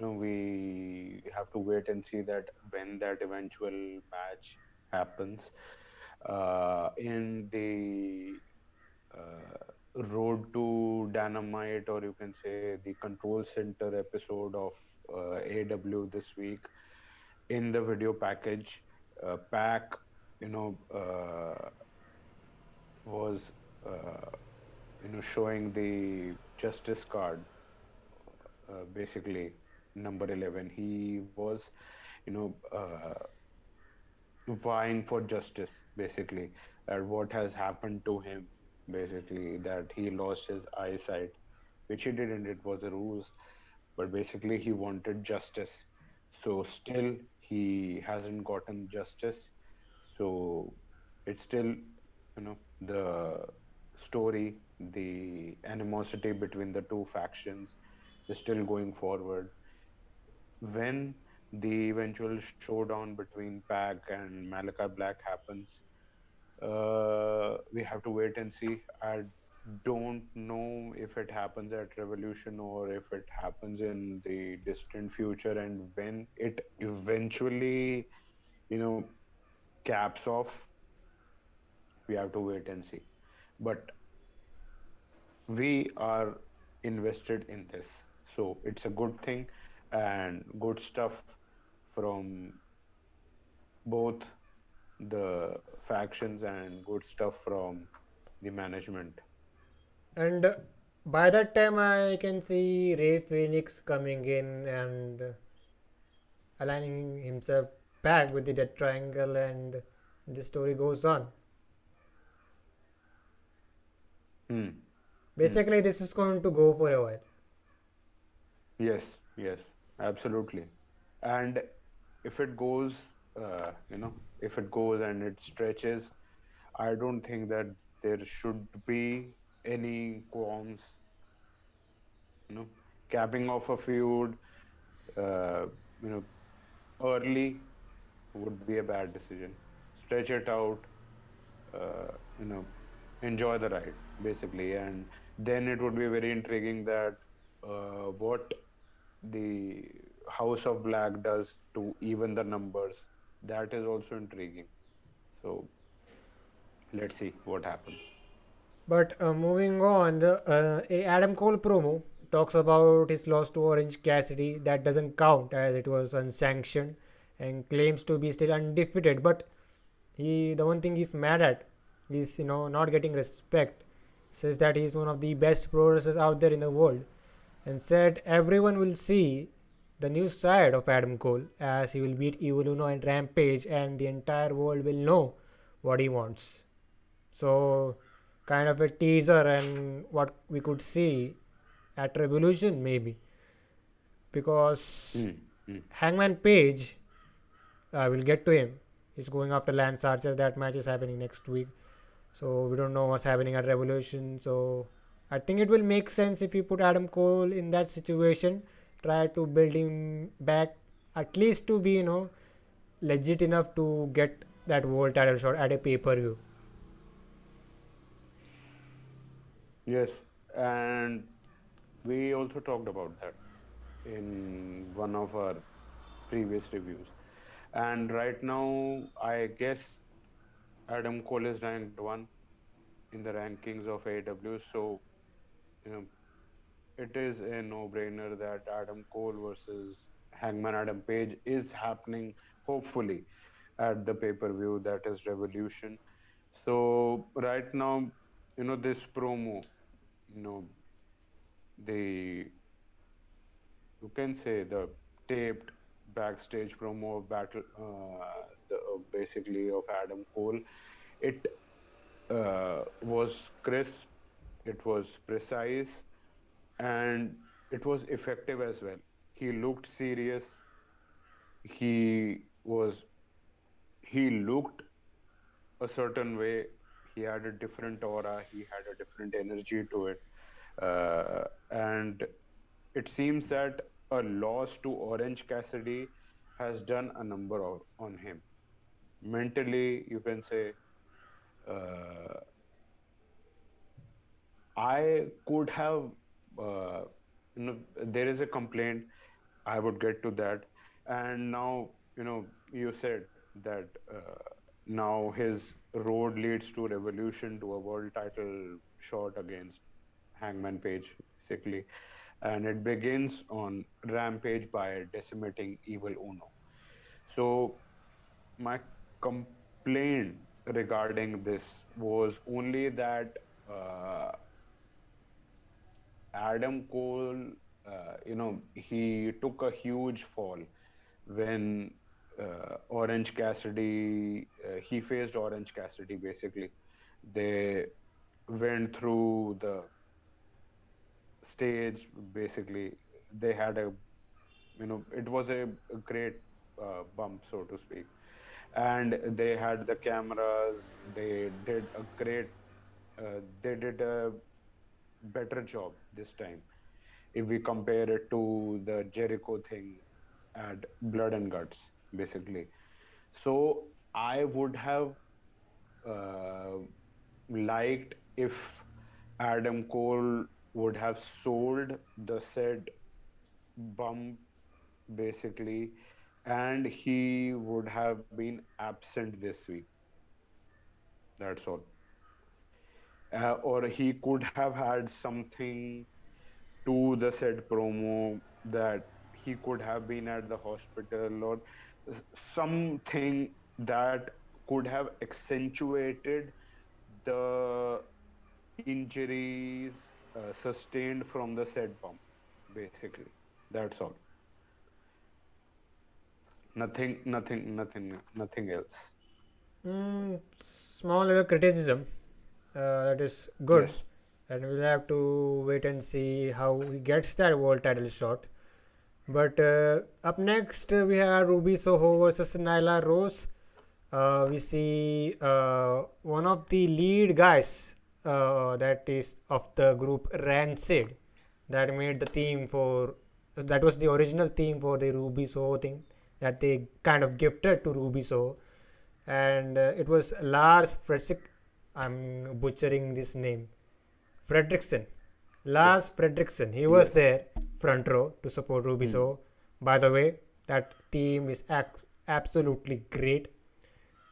we have to wait and see that when that eventual match happens in the Road to Dynamite, or you can say the Control Center episode of AW this week. In the video package, Pac, was uh, showing the Justice card, basically number 11. He was, you know, vying for justice, basically, that what has happened to him, basically, that he lost his eyesight, which he didn't, it was a ruse, but basically he wanted justice. So still he hasn't gotten justice. So it's still, the story, the animosity between the two factions is still going forward. When the eventual showdown between Pac and Malachi Black happens, we have to wait and see. I don't know if it happens at Revolution or if it happens in the distant future, and when it eventually, you know, caps off, we have to wait and see. But we are invested in this, so it's a good thing and good stuff from both the factions and good stuff from the management. And by that time, I can see Ray Phoenix coming in and aligning himself back with the Death Triangle, and the story goes on. Hmm. Hmm. Basically, this is going to go for a while. Yes, yes, absolutely. And if it goes, if it goes and it stretches, I don't think that there should be any qualms, you know, capping off a feud, uh, you know, early would be a bad decision. Stretch it out, uh, you know, enjoy the ride, basically. And then it would be very intriguing that what the House of Black does to even the numbers. That is also intriguing. So let's see what happens. But moving on, a Adam Cole promo talks about his loss to Orange Cassidy. That doesn't count as it was unsanctioned, and claims to be still undefeated. But the one thing he's mad at is not getting respect. Says that he's one of the best pro wrestlers out there in the world, and said everyone will see the new side of Adam Cole as he will beat Evil Uno and Rampage, and the entire world will know what he wants. So, kind of a teaser and what we could see at Revolution, maybe. Because Hmm. Hmm. Hangman Page, we'll get to him. He's going after Lance Archer. That match is happening next week. So, we don't know what's happening at Revolution. So, I think it will make sense if you put Adam Cole in that situation. Try to build him back, at least to be, legit enough to get that world title shot at a pay per view. Yes, and we also talked about that in one of our previous reviews. And right now, I guess Adam Cole is ranked one in the rankings of AEW. So, you know, it is a no-brainer that Adam Cole versus Hangman Adam Page is happening, hopefully, at the pay-per-view that is Revolution. So right now, this promo, you know, the, you can say, the taped backstage promo of battle, basically of Adam Cole. It was crisp, it was precise, and it was effective as well. He looked serious. He was he looked a certain way. He had a different aura. He had a different energy to it, and it seems that a loss to Orange Cassidy has done a number on him. Mentally, you can say, uh, I could have, uh, there is a complaint. I would get to that. And now, you said that now his road leads to Revolution, to a world title shot against Hangman Page, basically. And it begins on Rampage by decimating Evil Uno. So, my complaint regarding this was only that uh, Adam Cole, he took a huge fall when Orange Cassidy, he faced Orange Cassidy basically. They went through the stage basically. They had it was a great bump, so to speak. And they had the cameras, they did a better job this time if we compare it to the Jericho thing at Blood and Guts, basically. So I would have uh, liked if Adam Cole would have sold the said bump, basically, and he would have been absent this week. That's all. Or he could have had something to the said promo, that he could have been at the hospital, or something that could have accentuated the injuries sustained from the said bump, basically. That's all. Nothing else. Small little criticism. That is good, Yes. and we'll have to wait and see how he gets that world title shot. But up next, we have Ruby Soho versus Nyla Rose. We see one of the lead guys, that is of the group Rancid, that made the theme for, that was the original theme for the Ruby Soho thing that they kind of gifted to Ruby Soho. And it was Lars Fredrik. I'm butchering this name. Fredrickson. Yeah. Lars Fredrickson. He was Yes. there front row to support Ruby Hmm. Soho. By the way, that team is absolutely great.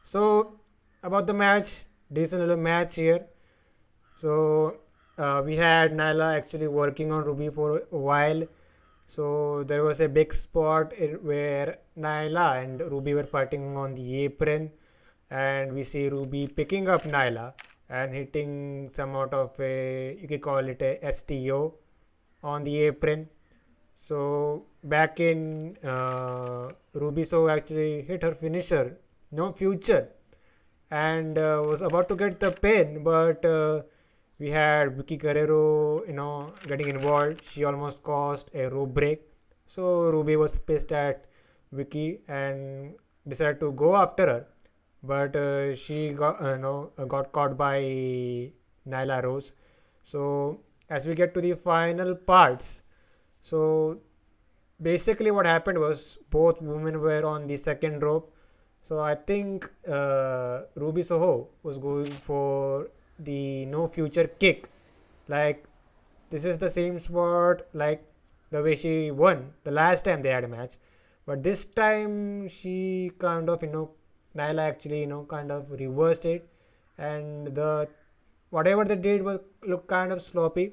So, about the match, decent little match here. So, we had Nyla actually working on Ruby for a while. So, there was a big spot where Nyla and Ruby were fighting on the apron. And we see Ruby picking up Nyla and hitting somewhat of a, you could call it a STO on the apron. So back in Ruby So actually hit her finisher, no future, and was about to get the pin, but we had Vicky Guerrero, getting involved. She almost caused a rope break. So Ruby was pissed at Vicky and decided to go after her, but she got caught by Nyla Rose. So as we get to the final parts, so basically what happened was both women were on the second rope. So I think Ruby Soho was going for the no future kick. Like, this is the same spot like the way she won the last time they had a match. But this time she kind of, Nyla actually, kind of reversed it. And the whatever they did was look kind of sloppy.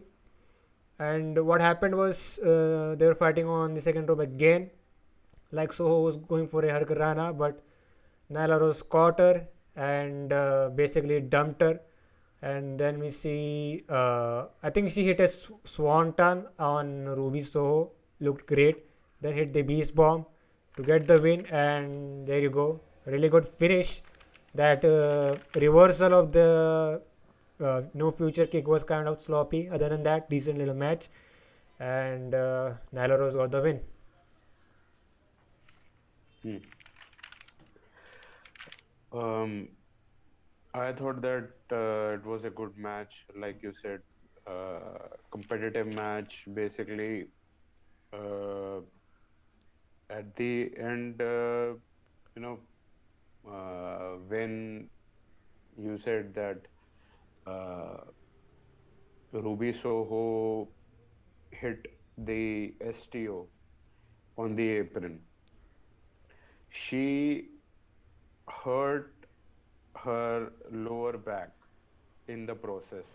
And what happened was they were fighting on the second rope again. Like Soho was going for a Hurricanrana, but Nyla Rose caught her and basically dumped her. And then we see, I think she hit a swanton on Ruby Soho, looked great. Then hit the Beast Bomb to get the win, and there you go. Really good finish. That reversal of the no future kick was kind of sloppy. Other than that, decent little match, and Nyla Rose got the win. Hmm. Um, I thought that it was a good match, like you said, competitive match. Basically, uh, at the end, you know, when you said that uh, Ruby Soho hit the STO on the apron, she hurt her lower back in the process.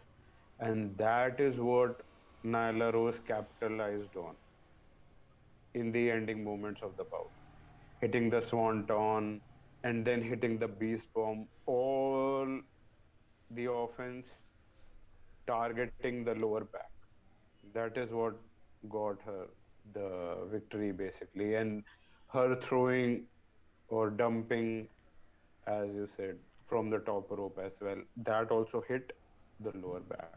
And that is what Nyla Rose capitalized on in the ending moments of the bout. Hitting the swanton and then hitting the beast bomb, all the offense targeting the lower back. That is what got her the victory basically. And her throwing or dumping, as you said, from the top rope as well, that also hit the lower back.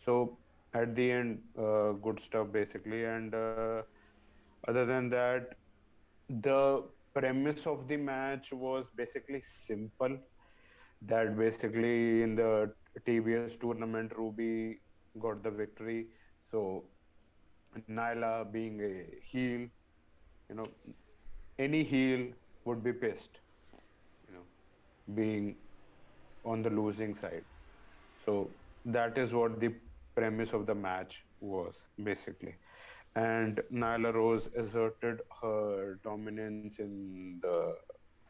So at the end, good stuff basically. And other than that, the premise of the match was basically simple. That basically in the TBS tournament, Ruby got the victory. So Nyla being a heel, you know, any heel would be pissed, you know, being on the losing side. So that is what the premise of the match was basically. And Nyla Rose asserted her dominance in the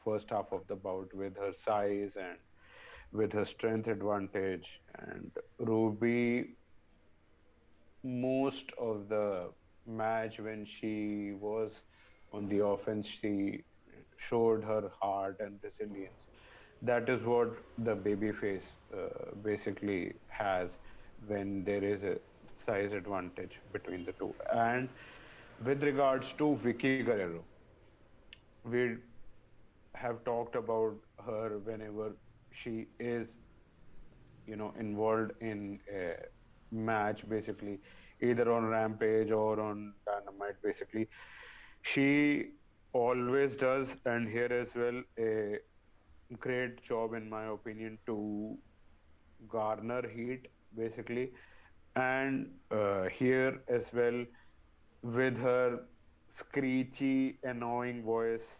first half of the bout with her size and with her strength advantage. And Ruby, most of the match when she was on the offense, she showed her heart and resilience. That is what the babyface basically has when there is a size advantage between the two. And with regards to Vicky Guerrero, we have talked about her whenever she is, involved in a match, basically, either on Rampage or on Dynamite, basically. She always does, and here as well, a great job, in my opinion, to garner heat, basically. And here as well, with her screechy, annoying voice,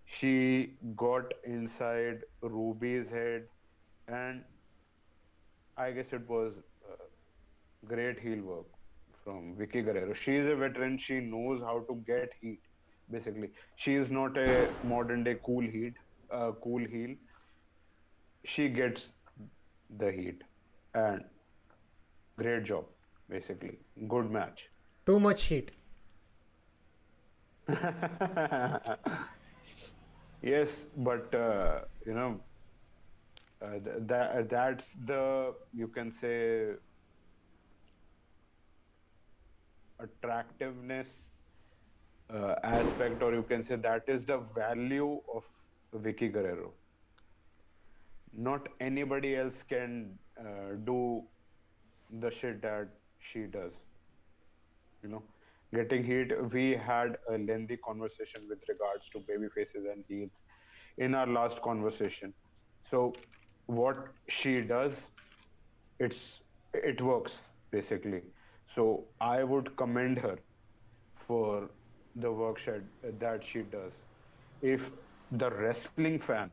she got inside Ruby's head, and I guess it was great heel work from Vicky Guerrero. She is a veteran. She knows how to get heat. Basically, she is not a modern day cool heel. She gets the heat, and great job. Basically, good match. Too much heat. Yes, but that's the, you can say, attractiveness aspect, or you can say that is the value of Vicky Guerrero. Not anybody else can do the shit that she does. You know, getting heat. We had a lengthy conversation with regards to baby faces and heels in our last conversation. So, what she does, it works basically. So I would commend her for the work that she does. If the wrestling fan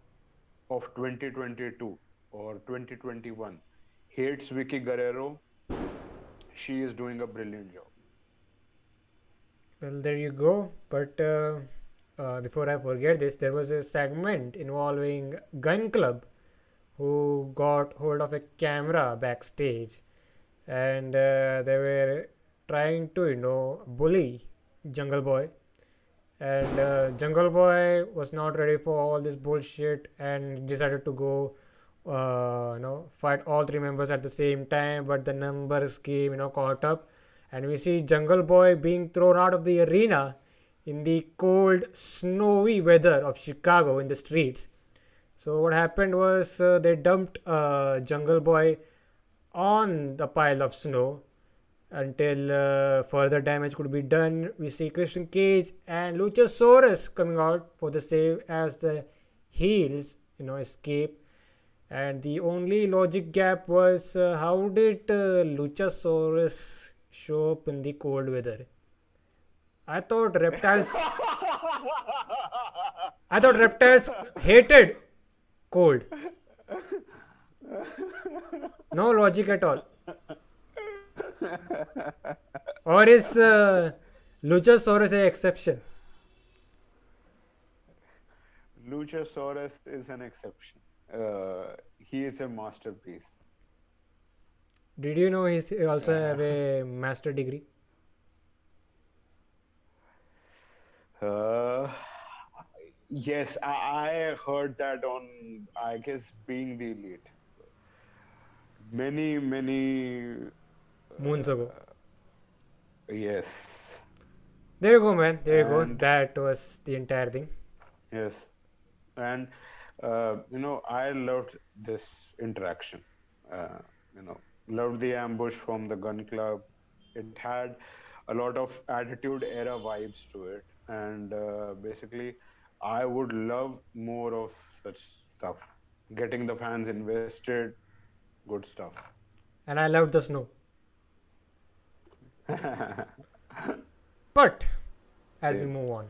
of 2022 or 2021 hates Vicky Guerrero, she is doing a brilliant job. Well, there you go. But before I forget this, there was a segment involving Gun Club who got hold of a camera backstage, and they were trying to, bully Jungle Boy. And Jungle Boy was not ready for all this bullshit and decided to go fight all three members at the same time, but the numbers game, caught up, and we see Jungle Boy being thrown out of the arena in the cold, snowy weather of Chicago in the streets. So what happened was they dumped Jungle Boy on the pile of snow until further damage could be done. We see Christian Cage and Luchasaurus coming out for the save as the heels, escape. And the only logic gap was how did Luchasaurus show up in the cold weather? I thought reptiles. I thought reptiles hated cold. No logic at all. Or is Luchasaurus an exception? Luchasaurus is an exception. He is a masterpiece. Did you know he also have a master degree? Uh, yes, I heard that on, I guess, Being the Elite. Many, Moons ago. yes, There you go, man. There you go. and That was the entire thing. yes, and I loved this interaction. Loved the ambush from the Gun Club. It had a lot of Attitude Era vibes to it, and basically, I would love more of such stuff. Getting the fans invested, good stuff. And I loved the snow. But as we Yes. move on,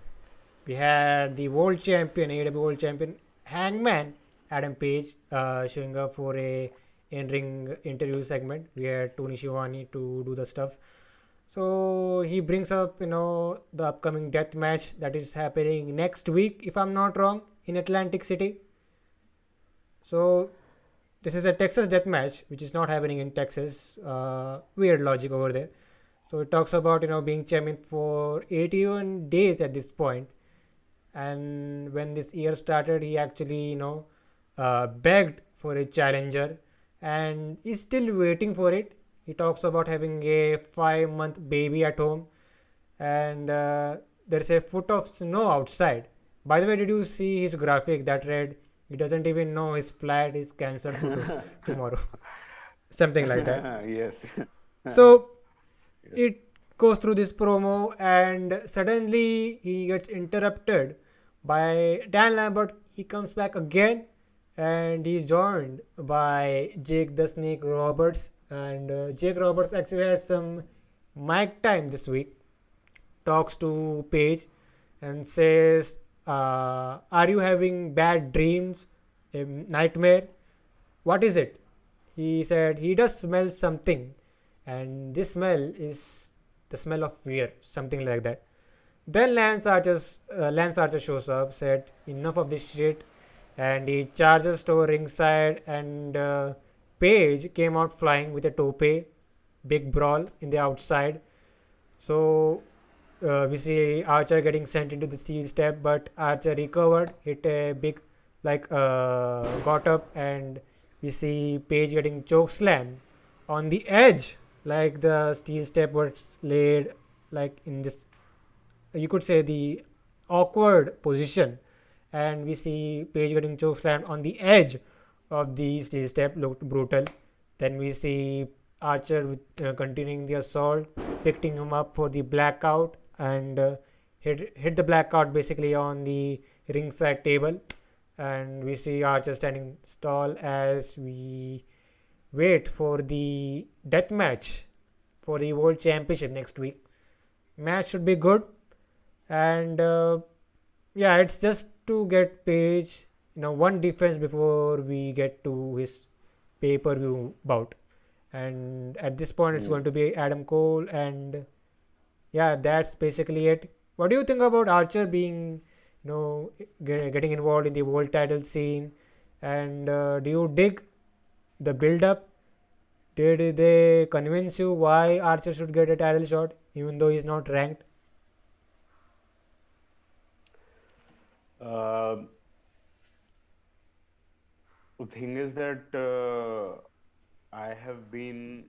we had the world champion, AEW world champion, Hangman Adam Page, showing up for a in-ring interview segment. We had Tony Schiavone to do the stuff. So he brings up, the upcoming death match that is happening next week, if I'm not wrong, in Atlantic City. So this is a Texas death match, which is not happening in Texas. Weird logic over there. So it talks about being champion for 81 days at this point, and when this year started, he actually begged for a challenger, and is still waiting for it. He talks about having a 5-month baby at home, and there's a foot of snow outside. By the way, did you see his graphic that read, he doesn't even know his flight is cancelled for tomorrow? Something like that. Yes. So Yes. it goes through this promo, and suddenly he gets interrupted by Dan Lambert. He comes back again, and he's joined by Jake the Snake Roberts. And Jake Roberts actually had some mic time this week. Talks to Paige and says, "Are you having bad dreams, a nightmare? What is it?" He said he does smell something, and this smell is the smell of fear, something like that. Then Lance Archer shows up, said enough of this shit, and he charges to ringside, and Paige came out flying with a tope, big brawl in the outside. So we see Archer getting sent into the steel step, but Archer recovered, hit a big got up, and we see Paige getting choke slam on the edge, like the steel step was laid like in this, you could say, the awkward position, and we see Paige getting choke slammed on the edge of the steel step. Looked brutal. Then we see Archer continuing the assault, picking him up for the blackout, and hit the blackout basically on the ringside table. And we see Archer standing tall as we wait for the death match for the world championship next week. Match should be good, and yeah, it's just to get Page, one defense before we get to his pay-per-view bout. And at this point, it's going to be Adam Cole, and yeah, that's basically it. What do you think about Archer being, getting involved in the world title scene? And do you dig the build-up? Did they convince you why Archer should get a title shot, even though he's not ranked? Uh, The thing is that I have been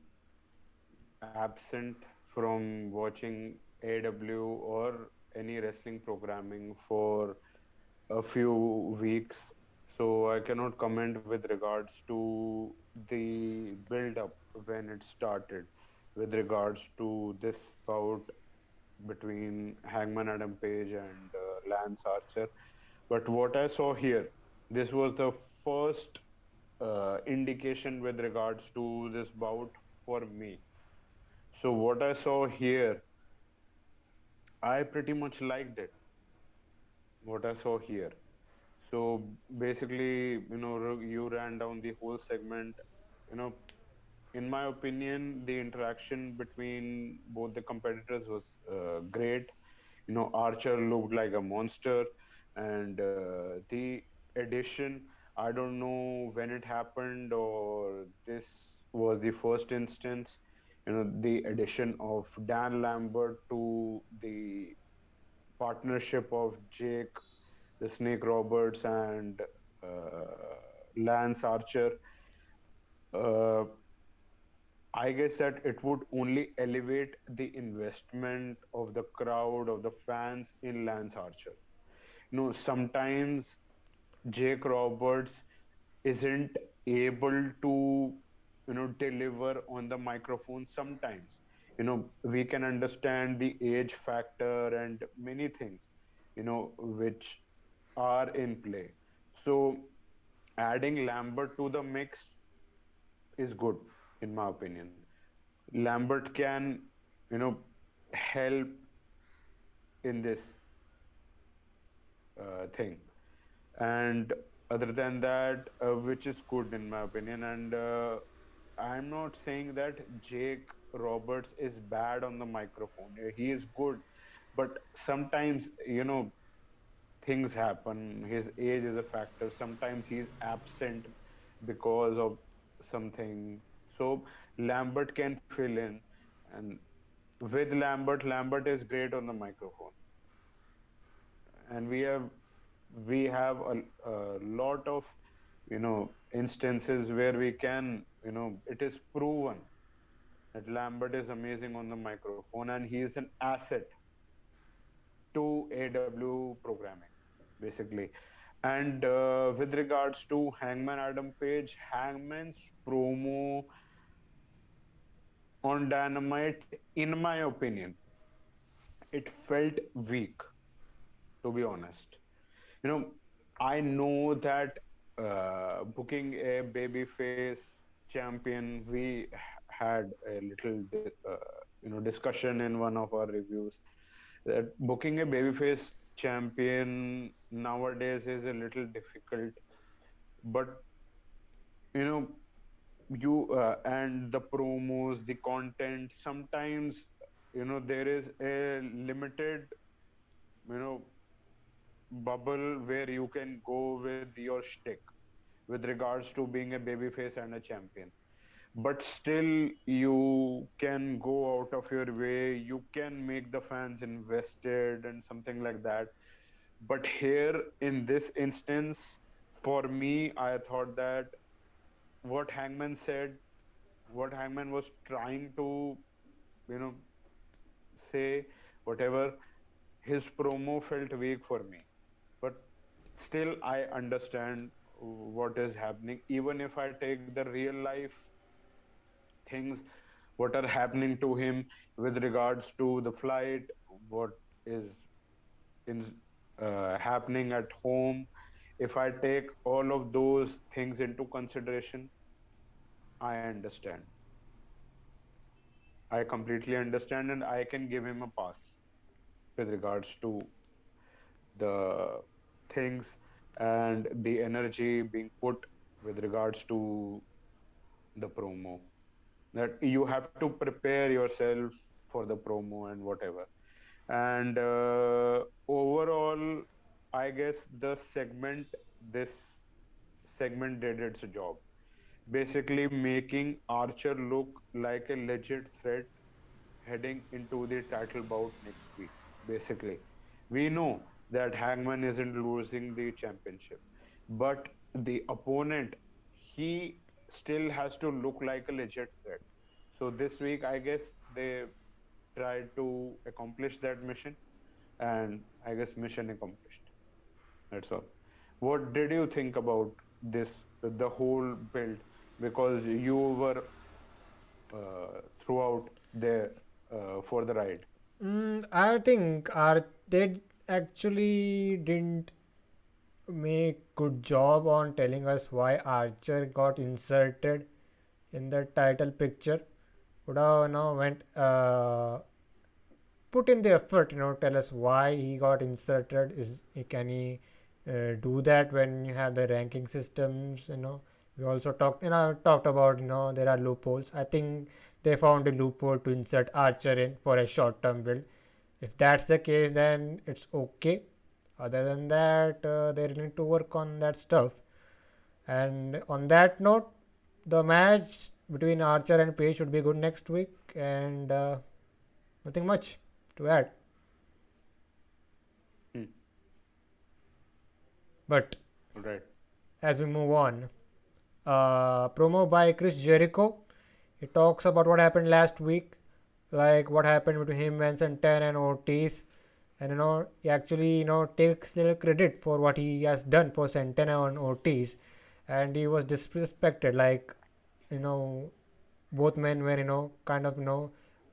absent from watching AW or any wrestling programming for a few weeks, so I cannot comment with regards to the build up when it started, with regards to this bout between Hangman Adam Page and Lance Archer. But what I saw here, this was the first indication with regards to this bout for me. So what I saw here, I pretty much liked it. What I saw here. So basically, you ran down the whole segment. You know, in my opinion, the interaction between both the competitors was great. Archer looked like a monster, and the addition, I don't know when it happened or this was the first instance. The addition of Dan Lambert to the partnership of Jake the Snake Roberts and Lance Archer. uh, I guess that it would only elevate the investment of the crowd, of the fans in Lance Archer. Sometimes Jake Roberts isn't able to, deliver on the microphone sometimes. We can understand the age factor and many things, which are in play. So adding Lambert to the mix is good, in my opinion. Lambert can, you know, help in this thing. And other than that, which is good in my opinion. And I'm not saying that Jake Roberts is bad on the microphone. He is good, but sometimes, things happen. His age is a factor. Sometimes he's absent because of something. So Lambert can fill in, and with Lambert is great on the microphone, and we have a lot of instances where we can it is proven that Lambert is amazing on the microphone, and he is an asset to AW programming, basically. And with regards to Hangman Adam Page, Hangman's promo on Dynamite, in my opinion, it felt weak, to be honest. You know, I know that booking a babyface champion, we had a little, discussion in one of our reviews that booking a babyface champion nowadays is a little difficult. But you know, and the promos, the content, sometimes there is a limited you know bubble where you can go with your shtick with regards to being a babyface and a champion. But still, you can go out of your way, you can make the fans invested and something like that. But here in this instance, for me, I thought that what Hangman said, what Hangman was trying to, you know, say, whatever, his promo felt weak for me. But still, I understand what is happening. Even if I take the real life things, what are happening to him with regards to the flight, what is in happening at home, if I take all of those things into consideration, I understand. I completely understand, and I can give him a pass with regards to the things and the energy being put with regards to the promo. That you have to prepare yourself for the promo and whatever. And overall, I guess this segment did its job. Basically, making Archer look like a legit threat heading into the title bout next week. Basically, we know that Hangman isn't losing the championship, but the opponent. he still has to look like a legit threat. So this week, I guess they tried to accomplish that mission, and I guess mission accomplished. That's all. What did you think about this, the whole build? Because you were throughout there for the ride. I think they actually didn't make good job on telling us why Archer got inserted in the title picture. Would have went put in the effort, tell us why he got inserted. Can he do that when you have the ranking systems? We also talked about there are loopholes. I think they found a loophole to insert Archer in for a short term build. If that's the case, then it's okay. Other than that, they need to work on that stuff. And on that note, the match between Archer and Page should be good next week, and nothing much to add. Hmm. But Right. as we move on, promo by Chris Jericho. He talks about what happened last week, like what happened between him and Santana and Ortiz, and he actually takes little credit for what he has done for Santana and Ortiz, and he was disrespected. Like you know, both men were kind of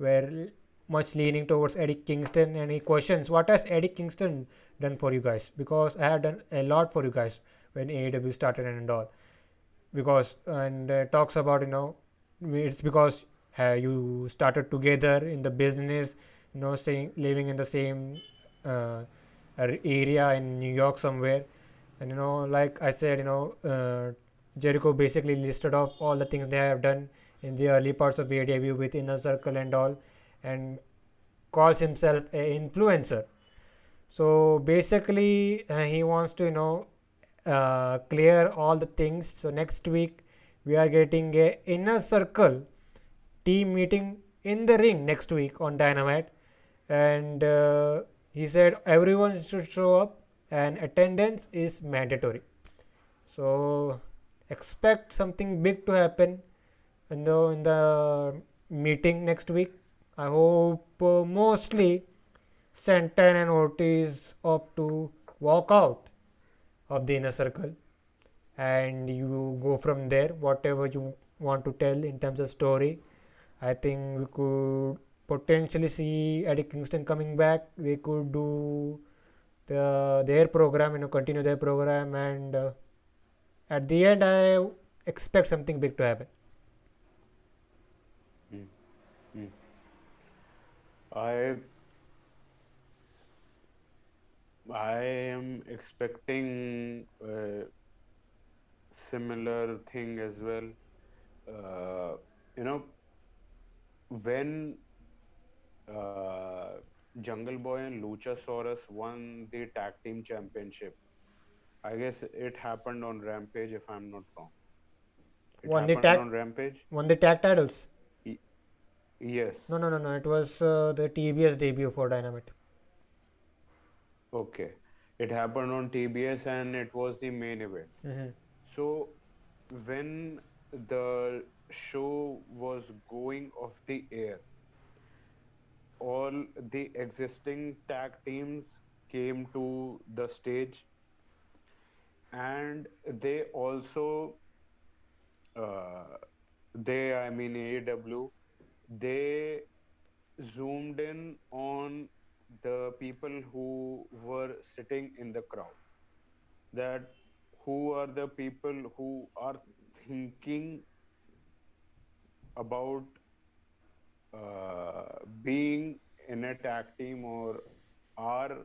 were much leaning towards Eddie Kingston, and he questions what has Eddie Kingston done for you guys, because I have done a lot for you guys when AEW started and all. Because and talks about it's because you started together in the business, saying living in the same uh, area in New York somewhere. And like I said, Jericho basically listed off all the things they have done in the early parts of AEW with Inner Circle and all, and calls himself a influencer. So basically, he wants to clear all the things. So next week we are getting a Inner Circle team meeting in the ring next week on Dynamite, and he said everyone should show up and attendance is mandatory. So expect something big to happen in the meeting next week. I hope mostly Santan and Ortiz opt to walk out of the Inner Circle, and you go from there. Whatever you want to tell in terms of story, I think we could potentially see Eddie Kingston coming back. They could do their program, continue their program, and at the end, I expect something big to happen. Hmm. Hmm. I I am expecting a similar thing as well. Uh, you know, when uh, Jungle Boy and Luchasaurus won the tag team championship, I guess it happened on Rampage, if I'm not wrong. It Won the happened tag, on Rampage? won the tag titles. Y- yes. No, no, no, no. It was the TBS debut for Dynamite. Okay. It happened on TBS and it was the main event. Mm-hmm. So when the show was going off the air, all the existing tag teams came to the stage, and they also uh, I mean AEW, they zoomed in on the people who were sitting in the crowd, that who are the people who are thinking about being in a tag team or are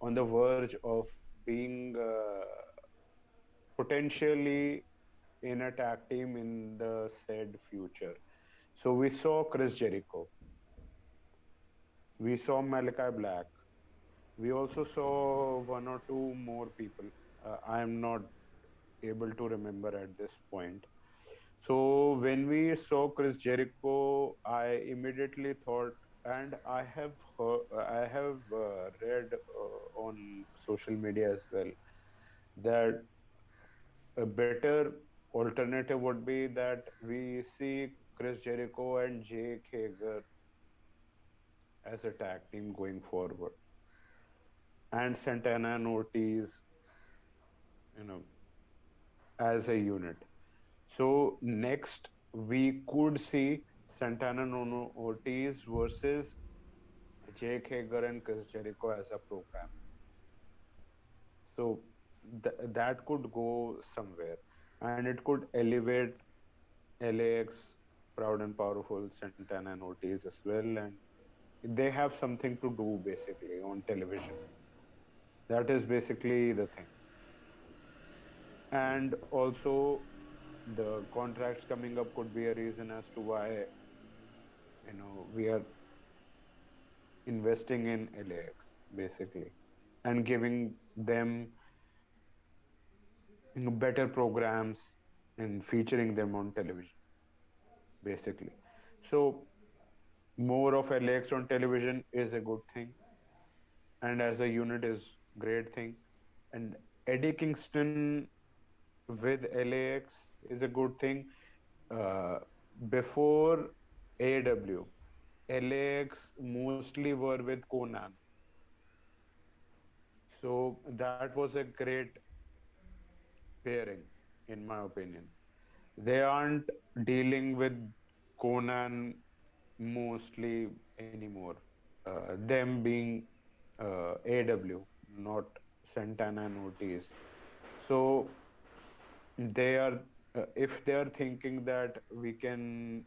on the verge of being potentially in a tag team in the said future. So we saw Chris Jericho, we saw Malakai Black, we also saw one or two more people. I am not able to remember at this point. So when we saw Chris Jericho, I immediately thought, and I have read on social media as well, that better. alternative would be that we see Chris Jericho and Jake Hager as a tag team going forward, and Santana and Ortiz, you know, as a unit. So next we could see Santana and Ortiz versus Jake Hager and Chris Jericho as a program. So that could go somewhere, and it could elevate LAX, Proud and Powerful, Santana and Ortiz as well, and they have something to do basically on television. That is basically the thing. And also, the contracts coming up could be a reason as to why we are investing in LAX basically, and giving them better programs and featuring them on television basically. So more of LAX on television is a good thing, and as a unit is great thing. And Eddie Kingston with LAX is a good thing. Uh, Before AEW, LAX mostly were with Conan, so that was a great pairing, in my opinion. They aren't dealing with Conan mostly anymore. Them being AW, not Santana and Ortiz. So they are, if they are thinking that we can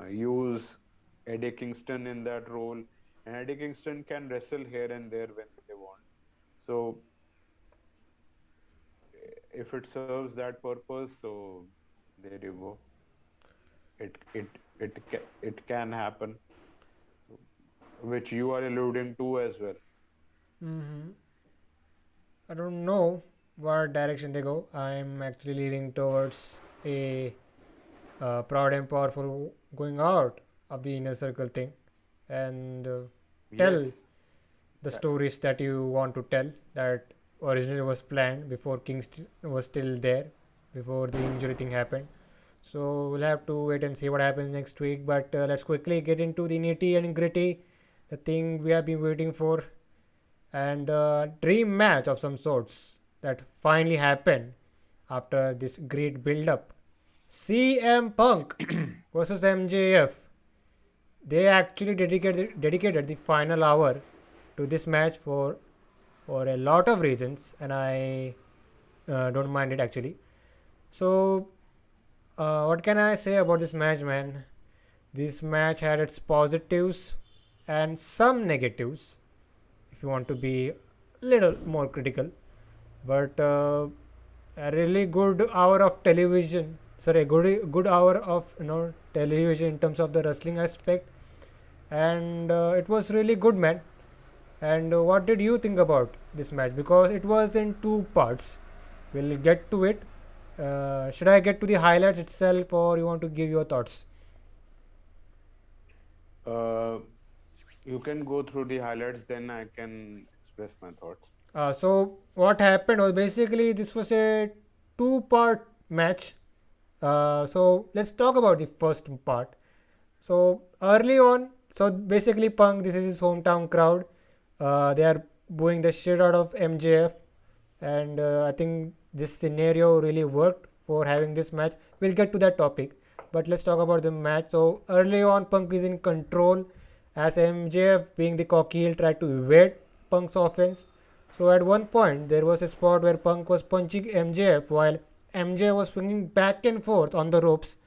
use Eddie Kingston in that role, and Eddie Kingston can wrestle here and there when they want. So if it serves that purpose, so there you go. It can happen. So, which you are alluding to as well. Mm-hmm. I don't know what direction they go. I'm actually leaning towards a proud and powerful going out of the inner circle thing and tell Yes, the that, stories that you want to tell that originally was planned before was still there, before the injury thing happened. So we'll have to wait and see what happens next week. But let's quickly get into the nitty and gritty, the thing we have been waiting for, and the dream match of some sorts that finally happened after this great build up. CM Punk versus MJF. They actually dedicated the final hour to this match for a lot of reasons, and I don't mind it actually. So, what can I say about this match, man? This match had its positives and some negatives, if you want to be a little more critical. But a really good hour of television. Sorry, a good hour of television in terms of the wrestling aspect, and it was really good, man. And what did you think about this match? Because it was in two parts. We'll get to it. Should I get to the highlights itself, or you want to give your thoughts? uh, you can go through the highlights, then I can express my thoughts. So what happened was basically this was a two-part match. So let's talk about the first part. So early on, so basically Punk, this is his hometown crowd. They are booing the shit out of MJF, and I think this scenario really worked for having this match. We'll get to that topic, but let's talk about the match. So early on, Punk is in control as MJF, being the cocky heel, tried to evade Punk's offense. So at one point, there was a spot where Punk was punching MJF while MJF was swinging back and forth on the ropes,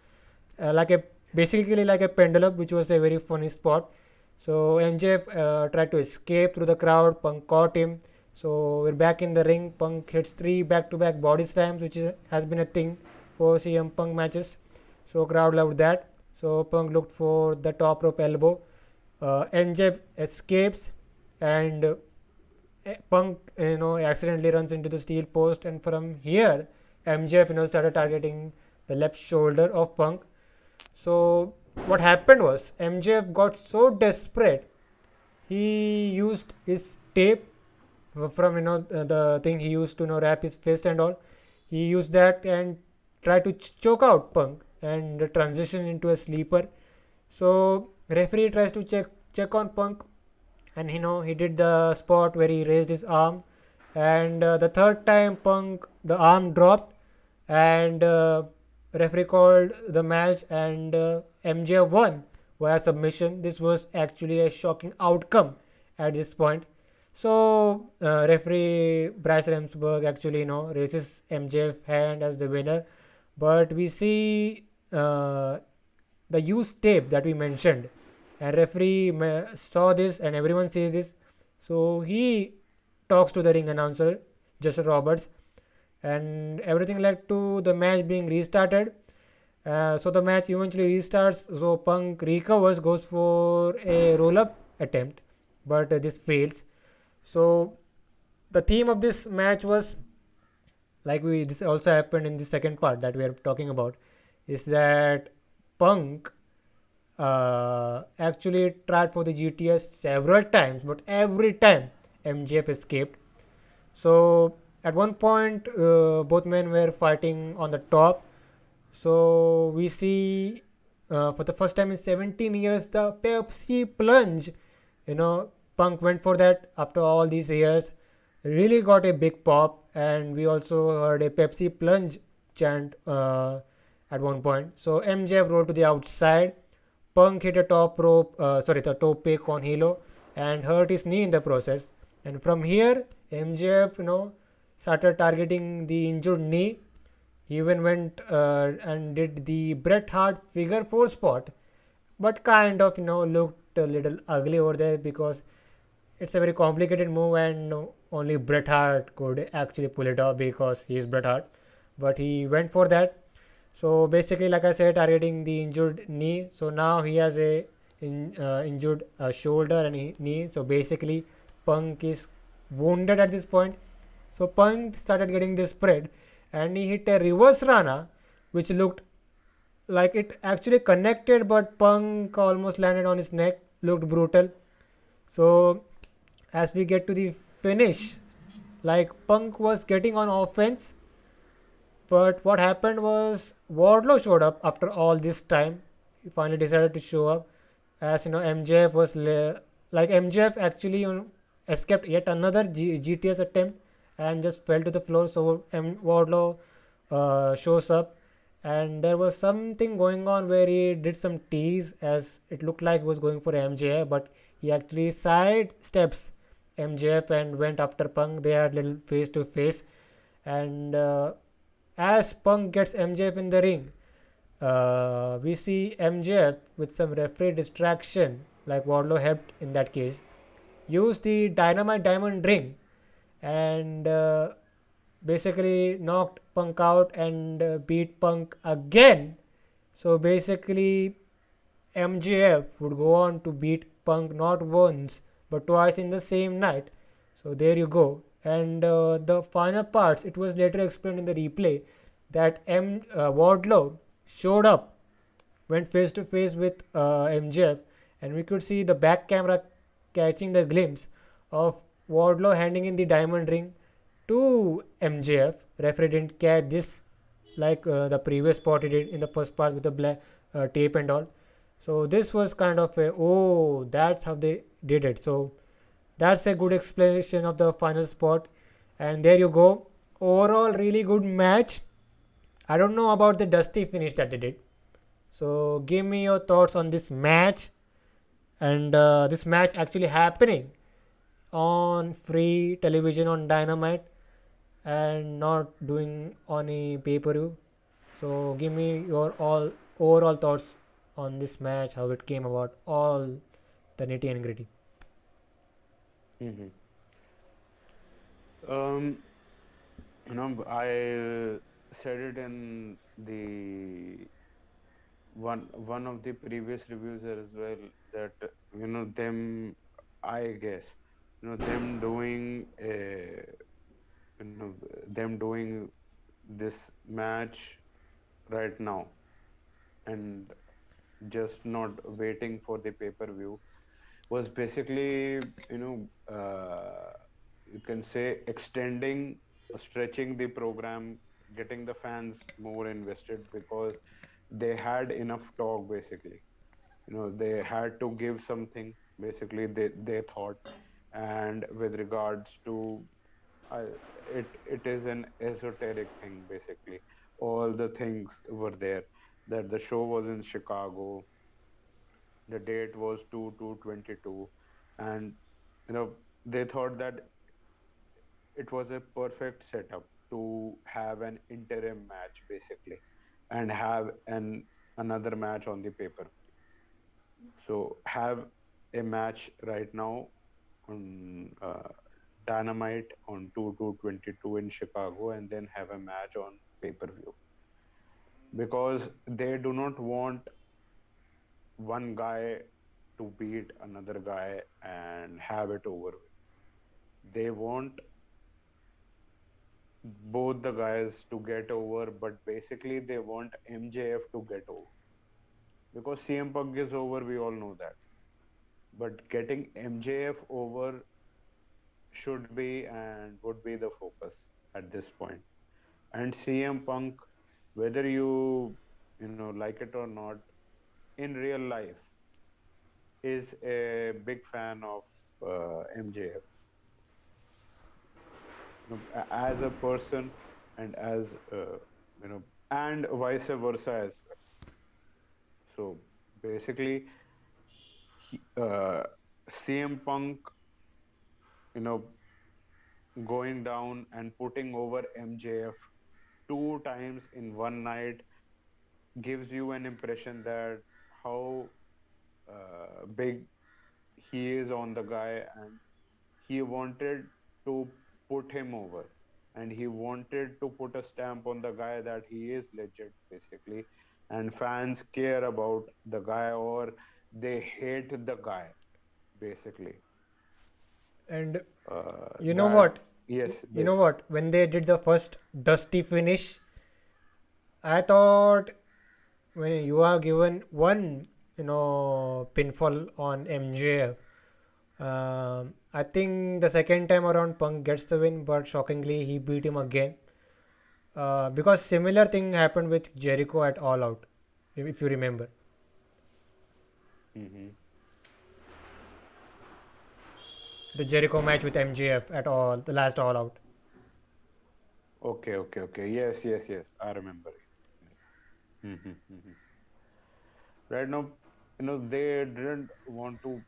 like a basically like a pendulum, which was a very funny spot. So MJF tried to escape through the crowd. Punk caught him. So we're back in the ring. Punk hits three back-to-back body slams, which has been a thing for CM Punk matches. So crowd loved that. So Punk looked for the top rope elbow. MJF escapes, and Punk accidentally runs into the steel post, and from here MJF started targeting the left shoulder of Punk. So what happened was MJF got so desperate, he used his tape from the thing he used to wrap his fist and all. He used that and tried to choke out Punk and transition into a sleeper. So referee tries to check on Punk, and he did the spot where he raised his arm, and the third time Punk the arm dropped, and referee called the match, and MJF won via submission. This was actually a shocking outcome at this point. So referee Bryce Remsburg actually raises MJF hand as the winner, but we see the used tape that we mentioned, and referee saw this, and everyone sees this. So he talks to the ring announcer Justin Roberts, and everything led to the match being restarted. So the match eventually restarts. So Punk recovers, goes for a roll up attempt, but this fails. So the theme of this match was, like we this also happened in the second part that we are talking about, is that Punk actually tried for the GTS several times, but every time MJF escaped. So at one point, both men were fighting on the top. So we see for the first time in 17 years the Pepsi plunge. Punk went for that after all these years, really got a big pop, and we also heard a Pepsi plunge chant at one point. So MJF rolled to the outside. Punk hit a the top pick on Hilo and hurt his knee in the process. And from here, MJF, started targeting the injured knee. He even went and did the Bret Hart figure four spot, but kind of, looked a little ugly over there because it's a very complicated move, and only Bret Hart could actually pull it off because he is Bret Hart. But he went for that. So basically, like I said, targeting the injured knee. So now he has a injured shoulder and knee. So basically, Punk is wounded at this point. So Punk started getting this spread, and he hit a reverse Rana, which looked like it actually connected, but Punk almost landed on his neck. Looked brutal. So as we get to the finish, like Punk was getting on offense, but what happened was Wardlow showed up after all this time. He finally decided to show up, as MJF was like MJF actually escaped yet another GTS attempt and just fell to the floor. So Wardlow shows up, and there was something going on where he did some tease, as it looked like he was going for MJF, but he actually side steps MJF and went after Punk. They had little face to face, and as Punk gets MJF in the ring, we see MJF with some referee distraction, like Wardlow helped in that case, use the Dynamite Diamond ring, and basically knocked Punk out and beat Punk again. So basically, MJF would go on to beat Punk not once but twice in the same night. So there you go. And the final parts, it was later explained in the replay that Wardlow showed up, went face to face with MJF, and we could see the back camera catching the glimpse of Wardlow handing in the diamond ring to MJF. Referee didn't catch this like the previous spot he did in the first part with the black tape and all. So this was kind of a, oh, that's how they did it. So that's a good explanation of the final spot. And there you go. Overall, really good match. I don't know about the dusty finish that they did. So give me your thoughts on this match, and this match actually happening on free television on Dynamite and not doing on a pay-per-view. So give me your all overall thoughts on this match, how it came about, all the nitty and gritty. Hmm. Um, I said it in the one of the previous reviews as well, that them, I guess, them doing them doing this match right now and just not waiting for the pay-per-view was basically, you can say, extending or stretching the program getting the fans more invested because they had enough talk basically. They had to give something basically they thought. And with regards to I, it is an esoteric thing basically. All the things were there, that the show was in Chicago, the date was 2/2/22, and you know they thought that it was a perfect setup to have an interim match basically, and have another match on the paper. So have a match right now on Dynamite on 2/2/22 in Chicago, and then have a match on pay-per-view, because they do not want one guy to beat another guy and have it over with. They want both the guys to get over, but basically they want MJF to get over, because CM Punk is over, we all know that. But getting MJF over should be and would be the focus at this point. And CM Punk, whether you like it or not, in real life is a big fan of MJF, as a person, and as and vice versa as well. So basically, CM Punk, you know, going down and putting over MJF two times in one night gives you an impression that how big he is on the guy, and he wanted to put him over, and he wanted to put a stamp on the guy that he is legit basically, and fans care about the guy or they hate the guy basically. And you know That what? yes, You know what? When they did the first dusty finish, I thought when you are given one, pinfall on MJF, I think the second time around Punk gets the win, but shockingly he beat him again. Because similar thing happened with Jericho at All Out, if you remember. hmm The Jericho match with MJF at all, the last All Out. okay, yes, yes, yes, I remember it. Mm-hmm. Right now, they didn't want to,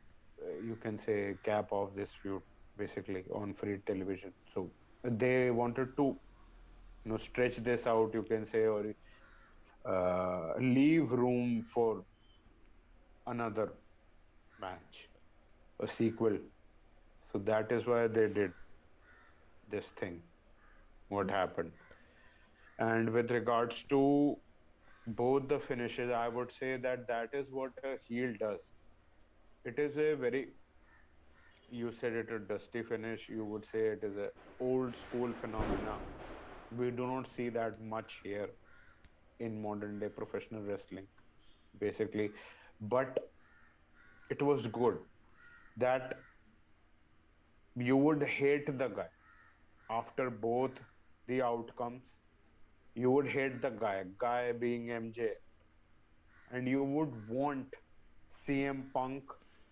you can say, cap off this feud basically on free television. So they wanted to, stretch this out, you can say, or leave room for another match, a sequel. So that is why they did this thing, what happened. And with regards to both the finishes, I would say that that is what a heel does. It is a very, you said it a dusty finish, you would say it is a old school phenomena. We do not see that much here in modern day professional wrestling basically. But it was good that you would hate the guy after both the outcomes. You would hate the guy being MJ, and you would want CM Punk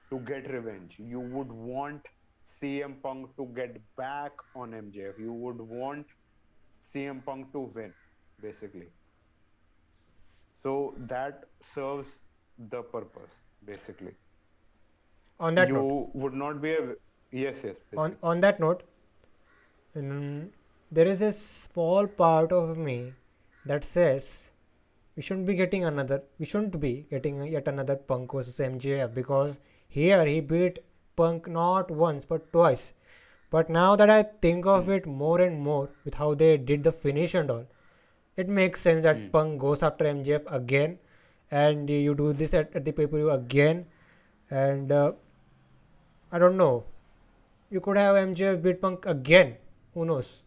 to get revenge. You would want CM Punk to get back on MJF. You would want CM Punk to win, basically. So that serves the purpose, basically. On that note, You would not be a yes, on basically. on that note, mm, there is a small part of me that says we shouldn't be getting yet another Punk versus MJF, because here he beat Punk not once but twice. But now that I think of Hmm, it more and more with how they did the finish and all, it makes sense that hmm. Punk goes after MJF again, and you do this at the pay per view again. And I don't know, you could have MJF beat Punk again. Who knows?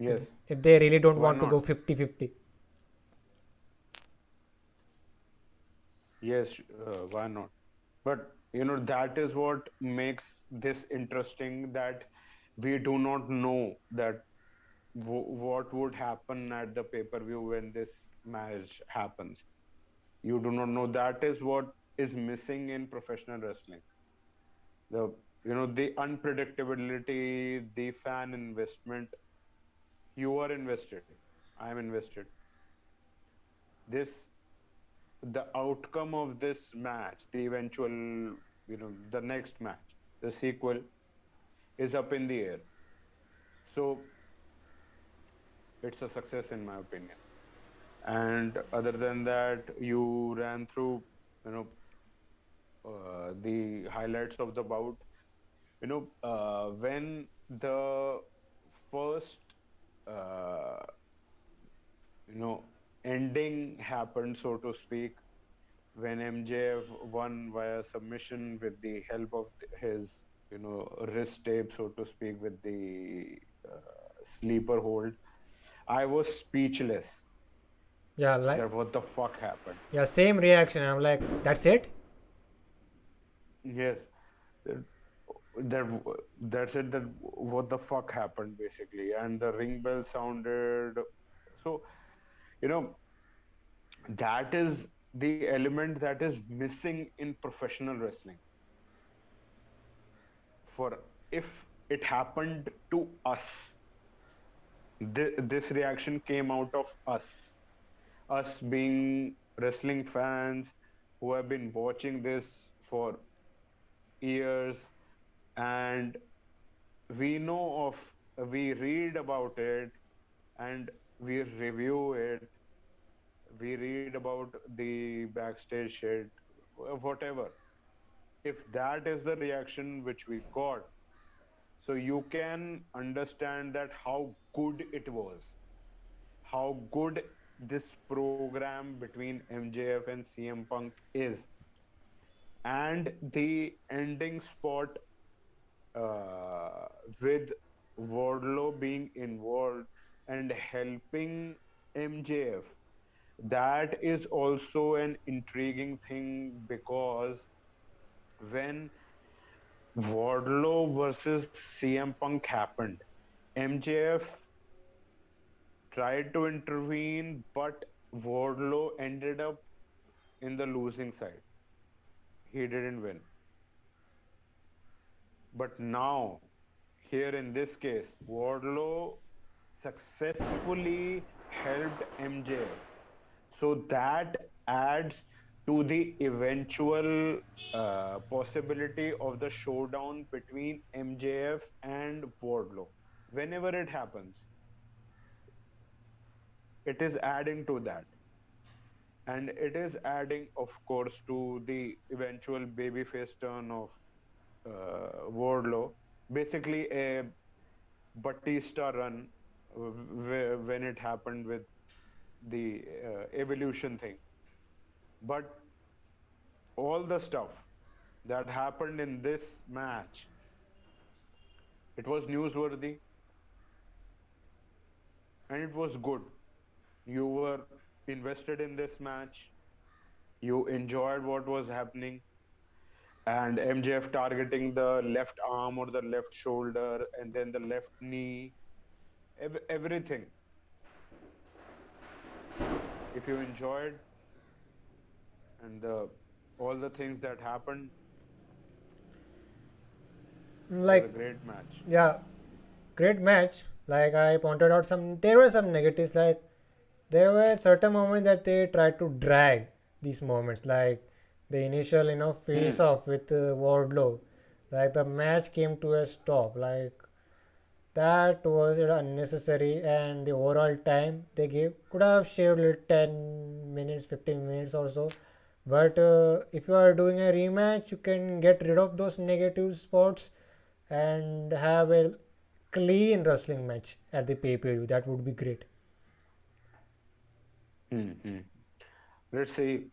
If, Yes, if they really don't why want to not? go 50-50. Yes, why not? But that is what makes this interesting, that we do not know that what would happen at the pay-per-view when this match happens. You do not know. That is what is missing in professional wrestling. The the unpredictability, the fan investment. You are invested. I am invested. This the outcome of this match, the eventual, the next match, the sequel is up in the air. So it's a success in my opinion. And other than that, you ran through, you know, the highlights of the bout. When the first, uh, ending happened, so to speak, when MJF won via submission with the help of his, wrist tape, so to speak, with the sleeper hold, I was speechless. Yeah, like, That what the fuck happened? yeah, same reaction. I'm like, that's it. Yes, that, that's it. That what the fuck happened basically, and the ring bell sounded. So you know that is the element that is missing in professional wrestling. For if it happened to us, this reaction came out of us being wrestling fans who have been watching this for years, and we read about it, and we review it, we read about the backstage shit, whatever. If that is the reaction which we got, so you can understand that how good it was, how good this program between MJF and CM Punk is, and the ending spot, uh, with Wardlow being involved and helping MJF. That is also an intriguing thing because when Wardlow versus CM Punk happened, MJF tried to intervene, but Wardlow ended up in the losing side. He didn't win. But now, here in this case, Wardlow successfully helped MJF. So that adds to the eventual possibility of the showdown between MJF and Wardlow. Whenever it happens, it is adding to that. And it is adding, of course, to the eventual babyface turn of Wardlow. Basically, a Batista run when it happened with the evolution thing. But all the stuff that happened in this match, it was newsworthy and it was good. You were invested in this match, you enjoyed what was happening, and MJF targeting the left arm or the left shoulder and then the left knee, everything. If you enjoyed and all the things that happened, it was a Like, great match. yeah, great match. Like I pointed out, there were some negatives. Like there were certain moments that they tried to drag these moments, like the initial, face Hmm. off with Wardlow. Like the match came to a stop. Like that was unnecessary, and the overall time they gave could have shaved little 10 minutes, 15 minutes or so. But if you are doing a rematch, you can get rid of those negative spots and have a clean wrestling match at the pay per view. That would be great. Hmm. Let's see,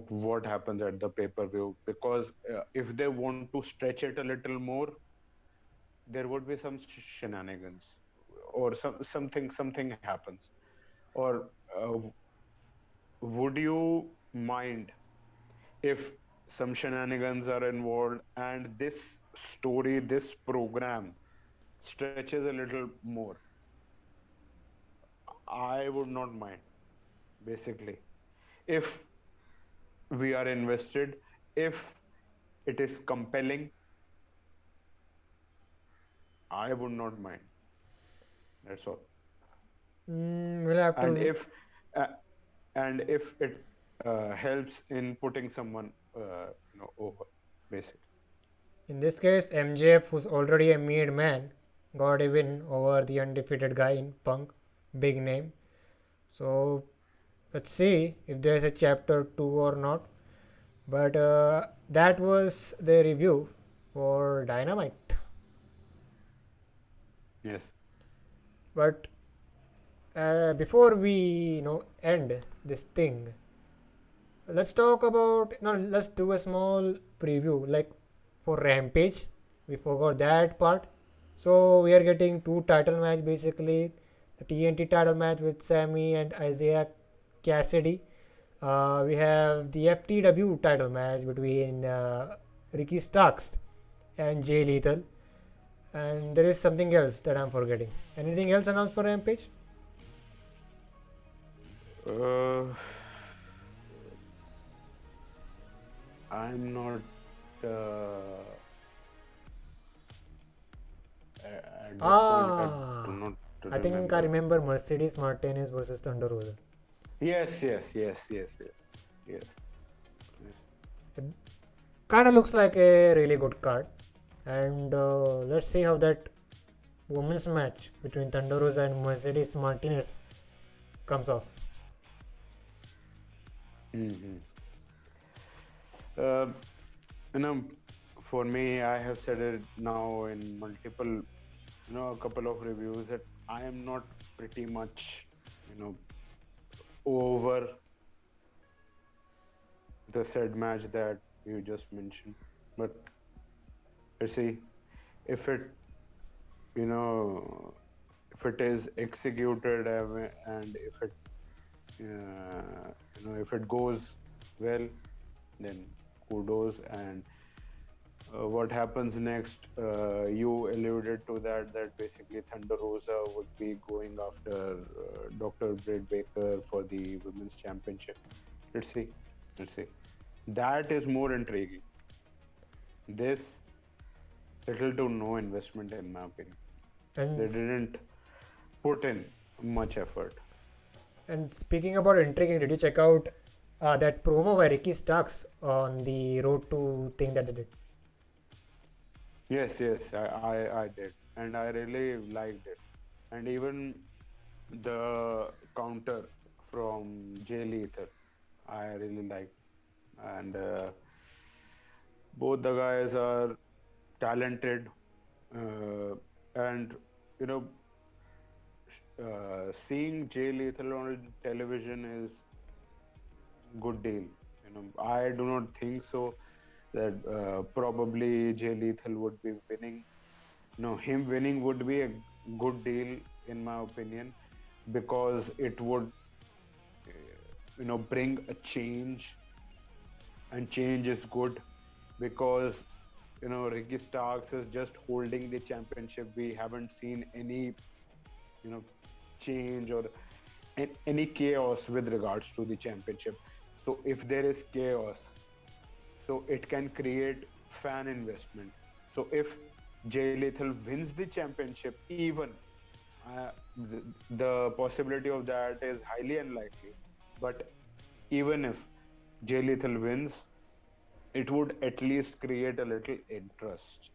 what happens at the pay-per-view, because if they want to stretch it a little more, there would be some shenanigans, or something happens. Or would you mind if some shenanigans are involved and this program stretches a little more? I would not mind, basically. If we are invested, if it is compelling, I would not mind. That's all. We'll have And to. uh, if it helps in putting someone over, basically. In this case, MJF, who's already a made man, got a win over the undefeated guy in Punk. Big name. So let's see if there's a chapter 2 or not. But that was the review for Dynamite. Yes. But before we end this thing, let's talk about let's do a small preview like for Rampage. We forgot that part. So we are getting two title match basically. The TNT title match with Sammy and Isaiah Cassidy. We have the FTW title match between Ricky Starks and Jay Lethal. And there is something else that I'm forgetting. Anything else announced for Rampage? Uh, I'm not. At this point, I do Ah, not I think I remember. remember Mercedes Martinez versus Thunder Rosa. Yes, yes, yes, yes, yes, yes, yes. It kind of looks like a really good card. And let's see how that women's match between Thunder Rosa and Mercedes Martinez comes off. Hmm. Uh, you know, for me, I have said it now in multiple, a couple of reviews that I am not pretty much, over the said match that you just mentioned. But let's see if it, you know, if it is executed and if it goes well, then kudos. And what happens next? You alluded to that basically Thunder Rosa would be going after Dr. Britt Baker for the women's championship. Let's see. Let's see. That is more intriguing. This little to no investment, in my opinion. And They didn't put in much effort. and speaking about intriguing, did you check out that promo by Ricky Starks on the Road to thing that they did? Yes, yes, I did. And I really liked it. And even the counter from Jay Lethal, I really liked. And both the guys are talented. And, you know, seeing Jay Lethal on television is good deal. I do not think so that probably Jay Lethal would be winning. No, him winning would be a good deal in my opinion, because it would, bring a change, and change is good, because Ricky Starks is just holding the championship. We haven't seen any you know change or any chaos with regards to the championship. So if there is chaos, so it can create fan investment. So if Jay Lethal wins the championship, even the possibility of that is highly unlikely. But even if Jay Lethal wins, it would at least create a little interest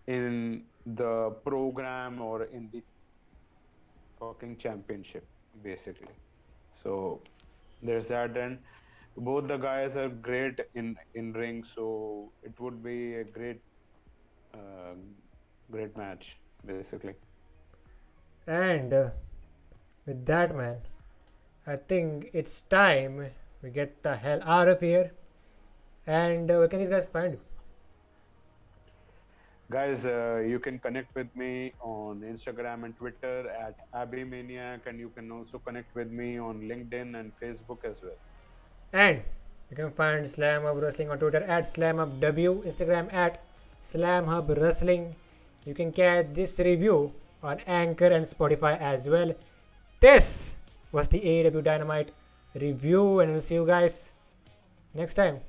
in the program or in the fucking championship, basically. So there's that. And both the guys are great in ring, so it would be a uh, great match, basically. And with that, man, I think it's time we get the hell out of here. And where can these guys find you? Guys, you can connect with me on Instagram and Twitter at Abimaniac, and you can also connect with me on LinkedIn and Facebook as well. And you can find Slamhub Wrestling on Twitter at SlamHubW, Instagram at SlamHub Wrestling. You can catch this review on Anchor and Spotify as well. This was the AEW Dynamite review, and we'll see you guys next time.